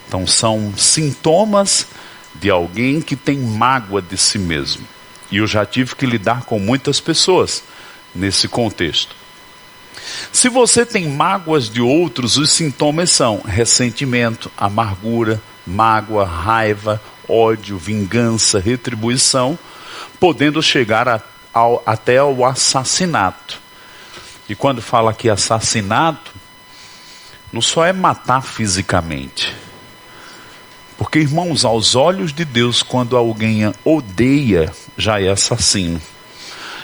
Então são sintomas de alguém que tem mágoa de si mesmo. E eu já tive que lidar com muitas pessoas nesse contexto. Se você tem mágoas de outros, os sintomas são ressentimento, amargura, mágoa, raiva, ódio, vingança, retribuição, podendo chegar até ao assassinato. E quando fala aqui assassinato, não só é matar fisicamente. Porque, irmãos, aos olhos de Deus, quando alguém odeia, já é assassino.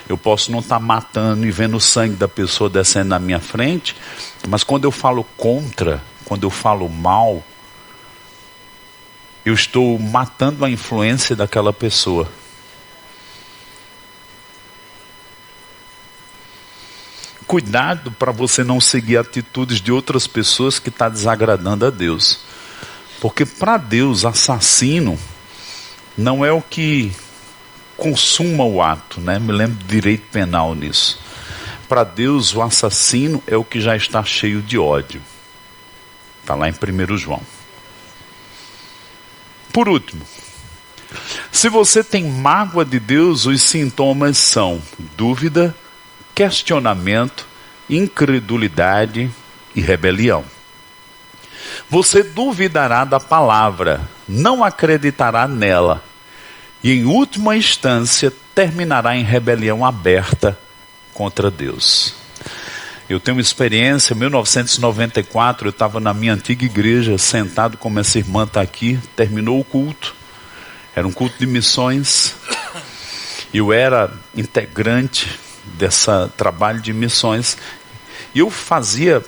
Eu posso não estar matando e vendo o sangue da pessoa descendo na minha frente, mas quando eu falo contra, quando eu falo mal, eu estou matando a influência daquela pessoa. Cuidado para você não seguir atitudes de outras pessoas que estão desagradando a Deus. Porque para Deus, assassino não é o que consuma o ato, né? Me lembro do direito penal nisso. Para Deus, o assassino é o que já está cheio de ódio. Está lá em 1 João. Por último, se você tem mágoa de Deus, os sintomas são dúvida, questionamento, incredulidade e rebelião. Você duvidará da palavra, não acreditará nela, e em última instância terminará em rebelião aberta contra Deus. Eu tenho uma experiência, em 1994, eu estava na minha antiga igreja, sentado como essa irmã está aqui, terminou o culto, era um culto de missões, eu era integrante desse trabalho de missões, e eu fazia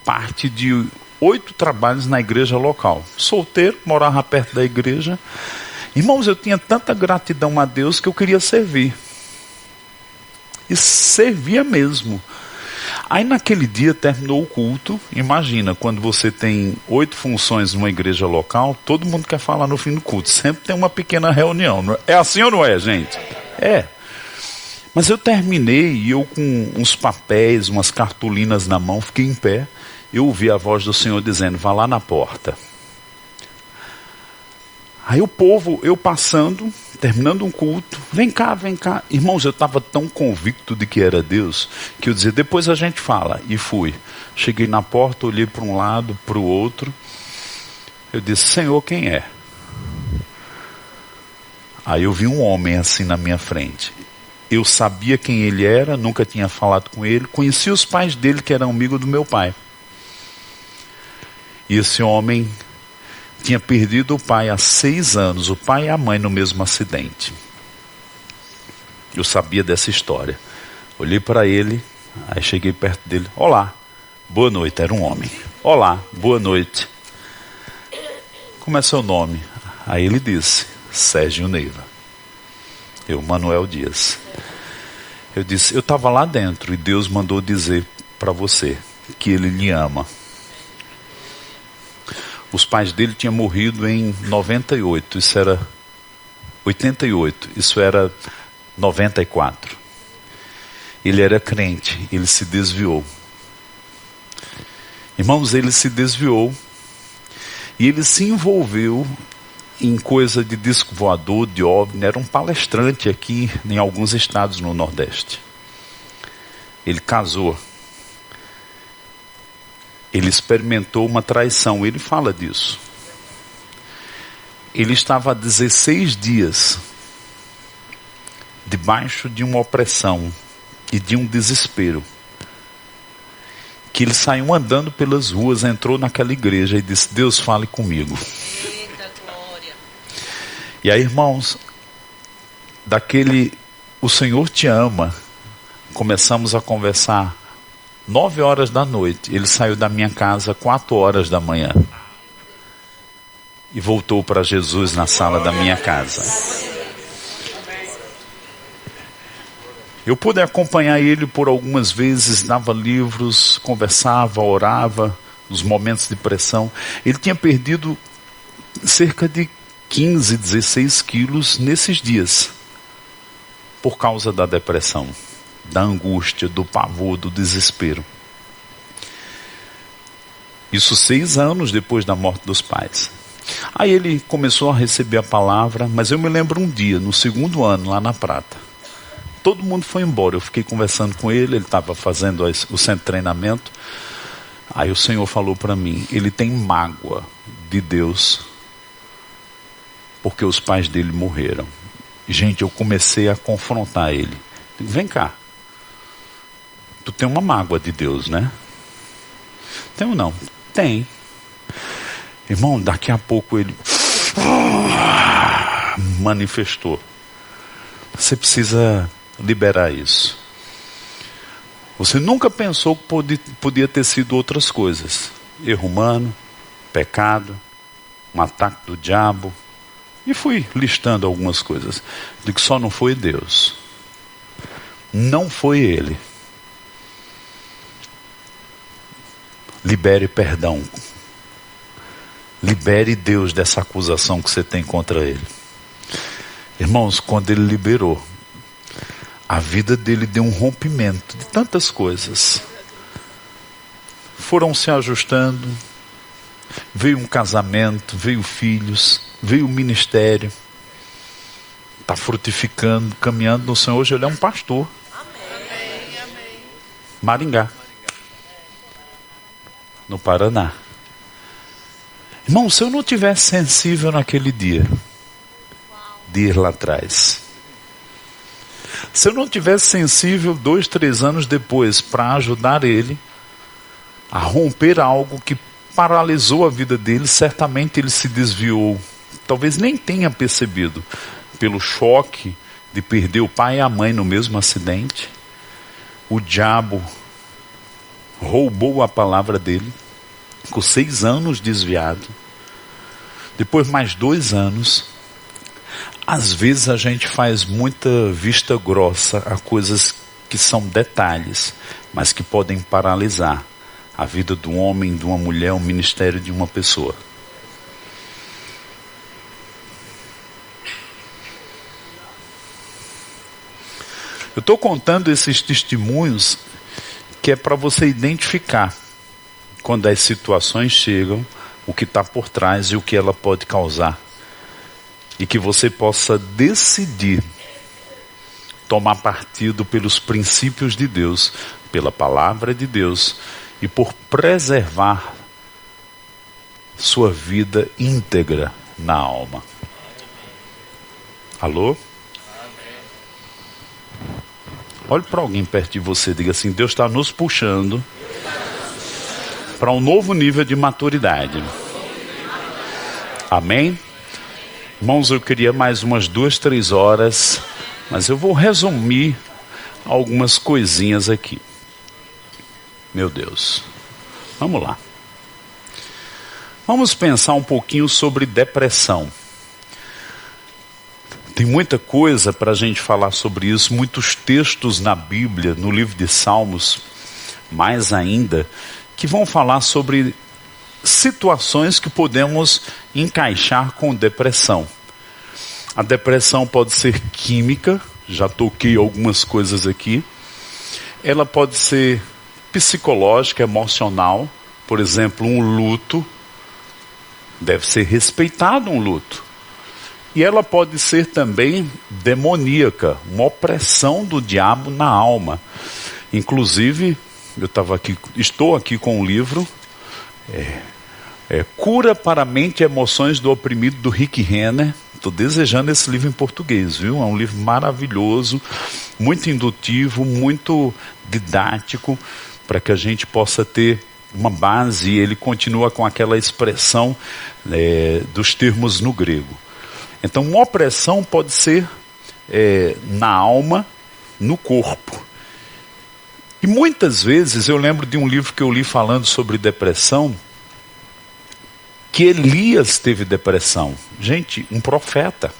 parte de 8 trabalhos na igreja local, solteiro, morava perto da igreja. Irmãos, eu tinha tanta gratidão a Deus que eu queria servir, e servia mesmo. Aí naquele dia terminou o culto. Imagina, quando você tem 8 funções numa igreja local, todo mundo quer falar no fim do culto, sempre tem uma pequena reunião, é assim ou não é, gente? É. Mas eu terminei e eu com uns papéis, umas cartolinas na mão, fiquei em pé. Eu ouvi a voz do Senhor dizendo, vá lá na porta. Aí o povo, eu passando, terminando um culto, vem cá, vem cá. Irmãos, eu estava tão convicto de que era Deus, que eu dizia, depois a gente fala. E fui. Cheguei na porta, olhei para um lado, para o outro. Eu disse, Senhor, quem é? Aí eu vi um homem assim na minha frente. Eu sabia quem ele era, nunca tinha falado com ele. Conheci os pais dele, que eram amigos do meu pai. E esse homem tinha perdido o pai há 6 anos, o pai e a mãe no mesmo acidente. Eu sabia dessa história. Olhei para ele, aí cheguei perto dele. Olá, boa noite, era um homem. Olá, boa noite. Como é seu nome? Aí ele disse, Sérgio Neiva. Eu, Manuel Dias. Eu disse, eu estava lá dentro e Deus mandou dizer para você que Ele lhe ama. Os pais dele tinham morrido em 98, isso era 88, isso era 94. Ele era crente, ele se desviou. Irmãos, ele se desviou e ele se envolveu em coisa de disco voador, de OVNI. Era um palestrante aqui em alguns estados no Nordeste. Ele casou. Ele experimentou uma traição, ele fala disso. Ele estava há 16 dias debaixo de uma opressão e de um desespero. Que ele saiu andando pelas ruas, entrou naquela igreja e disse, Deus, fale comigo. Eita, glória. E aí, irmãos, o Senhor te ama, começamos a conversar 9 horas da noite, ele saiu da minha casa 4 horas da manhã. E voltou para Jesus na sala da minha casa. Eu pude acompanhar ele por algumas vezes, dava livros, conversava, orava, nos momentos de pressão. Ele tinha perdido cerca de 15, 16 quilos nesses dias. Por causa da depressão, da angústia, do pavor, do desespero. Isso 6 anos depois da morte dos pais. Aí ele começou a receber a palavra, mas eu me lembro um dia, no 2º ano, lá na Prata. Todo mundo foi embora, eu fiquei conversando com ele estava fazendo o centro de treinamento. Aí o Senhor falou para mim, ele tem mágoa de Deus, porque os pais dele morreram. Gente, eu comecei a confrontar ele. Digo, vem cá, tu tem uma mágoa de Deus, né? Tenho não? Tem. Irmão, daqui a pouco ele manifestou. Você precisa liberar isso. Você nunca pensou que podia ter sido outras coisas. Erro humano, pecado, um ataque do diabo. E fui listando algumas coisas. Digo que só não foi Deus. Não foi ele. Libere perdão. Libere Deus dessa acusação que você tem contra ele. Irmãos, quando ele liberou, a vida dele deu um rompimento de tantas coisas. Foram se ajustando, veio um casamento, veio filhos, veio o ministério. Está frutificando, caminhando no Senhor. Hoje ele é um pastor. Amém. Maringá, no Paraná. Irmão, se eu não tivesse sensível naquele dia, de ir lá atrás, se eu não tivesse sensível 2, 3 anos depois para ajudar ele a romper algo que paralisou a vida dele, certamente ele se desviou. Talvez nem tenha percebido, pelo choque de perder o pai e a mãe no mesmo acidente. O diabo roubou a palavra dele, com 6 anos desviado. Depois mais 2 anos. Às vezes a gente faz muita vista grossa a coisas que são detalhes, mas que podem paralisar a vida do homem, de uma mulher, o ministério de uma pessoa. Eu estou contando esses testemunhos que é para você identificar quando as situações chegam, o que está por trás e o que ela pode causar. E que você possa decidir tomar partido pelos princípios de Deus, pela palavra de Deus e por preservar sua vida íntegra na alma. Alô? Olhe para alguém perto de você e diga assim, Deus está nos puxando para um novo nível de maturidade. Amém? Irmãos, eu queria mais umas 2, 3 horas, mas eu vou resumir algumas coisinhas aqui. Meu Deus. Vamos lá. Vamos pensar um pouquinho sobre depressão. Tem muita coisa para a gente falar sobre isso, muitos textos na Bíblia, no livro de Salmos, mais ainda, que vão falar sobre situações que podemos encaixar com depressão. A depressão pode ser química, já toquei algumas coisas aqui. Ela pode ser psicológica, emocional, por exemplo, um luto. Deve ser respeitado um luto. E ela pode ser também demoníaca, uma opressão do diabo na alma. Inclusive, estou aqui com um livro, Cura para a Mente e Emoções do Oprimido, do Rick Renner. Estou desejando esse livro em português, viu? É um livro maravilhoso, muito indutivo, muito didático, para que a gente possa ter uma base. Ele continua com aquela expressão dos termos no grego. Então, uma opressão pode ser na alma, no corpo. E muitas vezes, eu lembro de um livro que eu li falando sobre depressão, que Elias teve depressão. Gente, um profeta.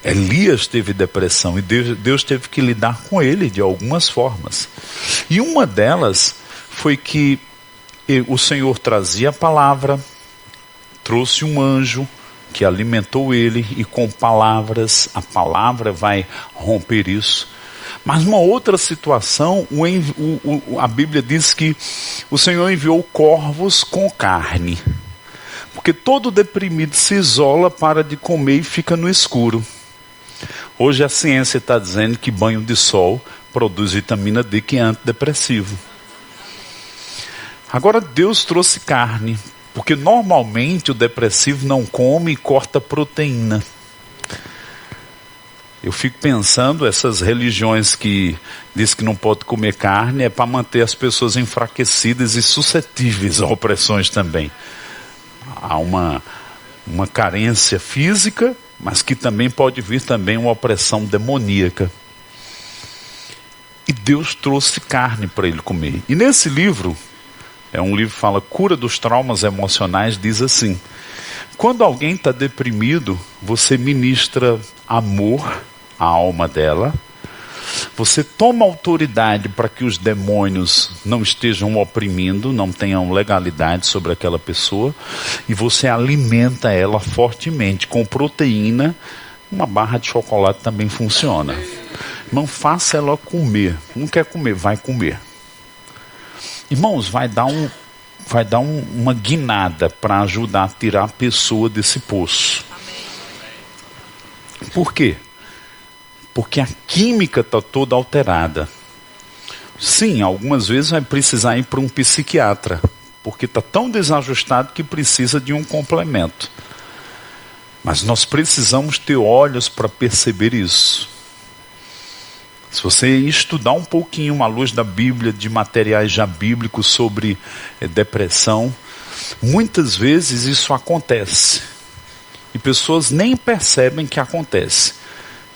Elias teve depressão e Deus teve que lidar com ele de algumas formas. E uma delas foi que o Senhor trazia a palavra, trouxe um anjo que alimentou ele, e com palavras, a palavra vai romper isso. Mas uma outra situação, a Bíblia diz que o Senhor enviou corvos com carne. Porque todo deprimido se isola, para de comer e fica no escuro. Hoje a ciência está dizendo que banho de sol produz vitamina D, que é antidepressivo. Agora Deus trouxe carne, porque normalmente o depressivo não come e corta proteína. Eu fico pensando, essas religiões que dizem que não pode comer carne, é para manter as pessoas enfraquecidas e suscetíveis a opressões também. Há uma carência física, mas que também pode vir também uma opressão demoníaca. E Deus trouxe carne para ele comer. E nesse livro, um livro que fala Cura dos Traumas Emocionais, diz assim: quando alguém está deprimido, você ministra amor à alma dela, você toma autoridade para que os demônios não estejam oprimindo, não tenham legalidade sobre aquela pessoa, e você alimenta ela fortemente com proteína. Uma barra de chocolate também funciona. Não faça ela comer. Não quer comer, vai comer. Irmãos, vai dar uma guinada para ajudar a tirar a pessoa desse poço. Por quê? Porque a química está toda alterada. Sim, algumas vezes vai precisar ir para um psiquiatra, porque está tão desajustado que precisa de um complemento. Mas nós precisamos ter olhos para perceber isso. Se você estudar um pouquinho à luz da Bíblia, de materiais já bíblicos sobre depressão, muitas vezes isso acontece. E pessoas nem percebem que acontece.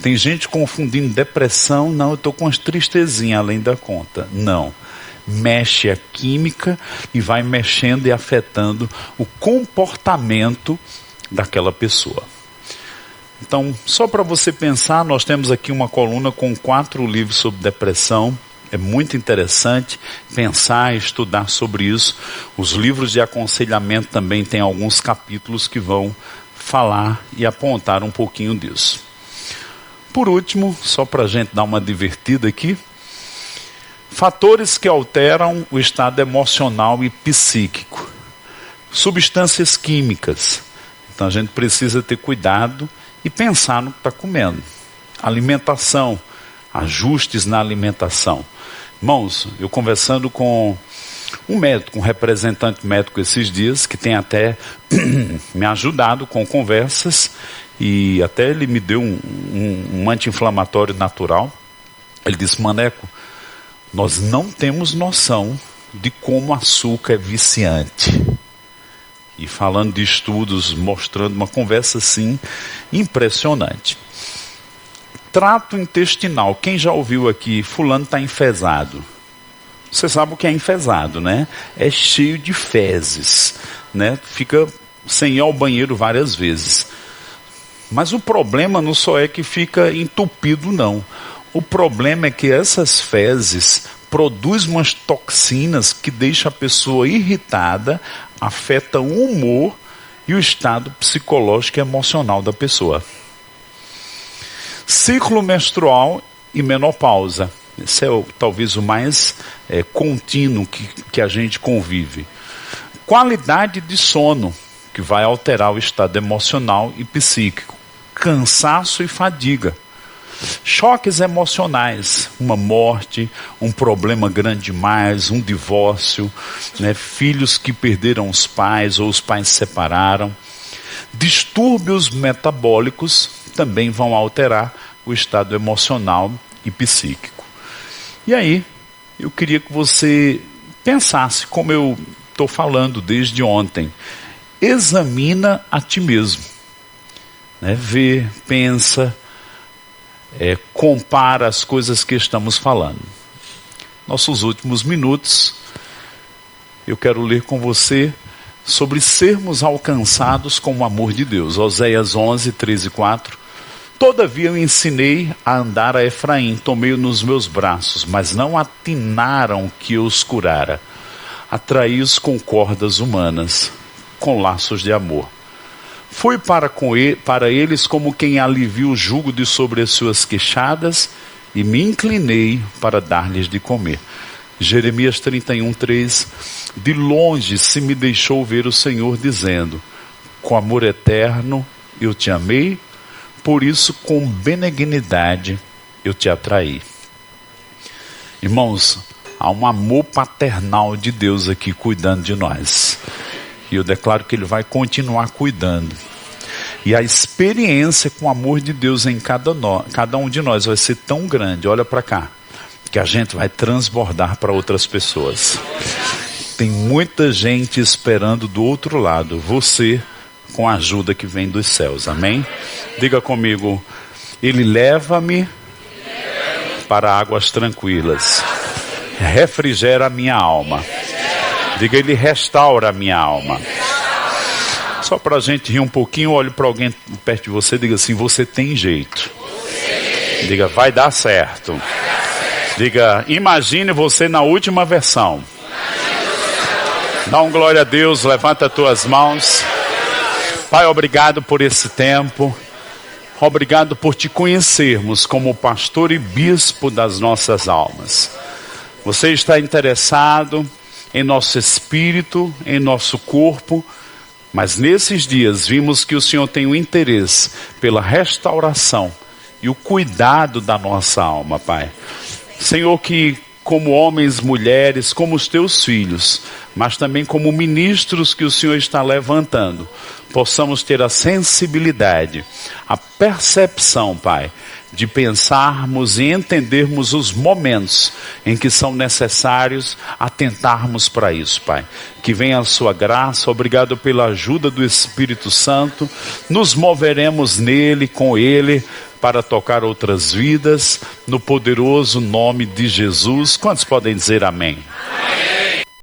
Tem gente confundindo depressão, não, eu estou com umas tristezinhas além da conta. Não. Mexe a química e vai mexendo e afetando o comportamento daquela pessoa. Então, só para você pensar, nós temos aqui uma coluna com 4 livros sobre depressão. É muito interessante pensar e estudar sobre isso. Os livros de aconselhamento também têm alguns capítulos que vão falar e apontar um pouquinho disso. Por último, só para a gente dar uma divertida aqui, fatores que alteram o estado emocional e psíquico. Substâncias químicas. Então a gente precisa ter cuidado e pensar no que está comendo. Alimentação, ajustes na alimentação. Irmãos, eu conversando com um médico, um representante médico esses dias, que tem até me ajudado com conversas, e até ele me deu um anti-inflamatório natural. Ele disse: Maneco, nós não temos noção de como o açúcar é viciante. E falando de estudos, mostrando uma conversa assim, impressionante. Trato intestinal. Quem já ouviu aqui, fulano está enfesado? Você sabe o que é enfesado, né? É cheio de fezes, né? Fica sem ir ao banheiro várias vezes. Mas o problema não só é que fica entupido, não. O problema é que essas fezes produzem umas toxinas que deixam a pessoa irritada, afeta o humor e o estado psicológico e emocional da pessoa. Ciclo menstrual e menopausa. Esse é talvez o mais contínuo que a gente convive. Qualidade de sono, que vai alterar o estado emocional e psíquico. Cansaço e fadiga. Choques emocionais, uma morte, um problema grande demais, um divórcio, filhos que perderam os pais ou os pais se separaram. Distúrbios metabólicos também vão alterar o estado emocional e psíquico. E aí, eu queria que você pensasse, como eu estou falando desde ontem, examina a ti mesmo. Vê, pensa, compara as coisas que estamos falando. Nossos últimos minutos, eu quero ler com você sobre sermos alcançados com o amor de Deus. Oséias 11, 13 e 4. Todavia eu ensinei a andar a Efraim, tomei-o nos meus braços, mas não atinaram que eu os curara. Atraí-os com cordas humanas, com laços de amor. Fui para eles como quem alivia o jugo de sobre as suas queixadas e me inclinei para dar-lhes de comer. Jeremias 31, 3. De longe se me deixou ver o Senhor dizendo, com amor eterno eu te amei, por isso com benignidade eu te atraí. Irmãos, há um amor paternal de Deus aqui cuidando de nós. E eu declaro que Ele vai continuar cuidando. E a experiência com o amor de Deus em cada um de nós vai ser tão grande, olha para cá, que a gente vai transbordar para outras pessoas. Tem muita gente esperando do outro lado, você com a ajuda que vem dos céus, amém? Diga comigo, Ele leva-me para águas tranquilas, refrigera a minha alma. Diga, Ele restaura a minha alma. Só para a gente rir um pouquinho, olhe para alguém perto de você e diga assim, você tem jeito. Diga, vai dar certo. Diga, imagine você na última versão. Dá um glória a Deus, levanta as tuas mãos. Pai, obrigado por esse tempo. Obrigado por te conhecermos como pastor e bispo das nossas almas. Você está interessado em nosso espírito, em nosso corpo, mas nesses dias vimos que o Senhor tem um interesse pela restauração e o cuidado da nossa alma, Pai. Senhor, que como homens, mulheres, como os teus filhos, mas também como ministros que o Senhor está levantando, possamos ter a sensibilidade, a percepção, Pai, de pensarmos e entendermos os momentos em que são necessários atentarmos para isso, Pai. Que venha a sua graça, obrigado pela ajuda do Espírito Santo, nos moveremos nele, com ele, para tocar outras vidas, no poderoso nome de Jesus. Quantos podem dizer amém?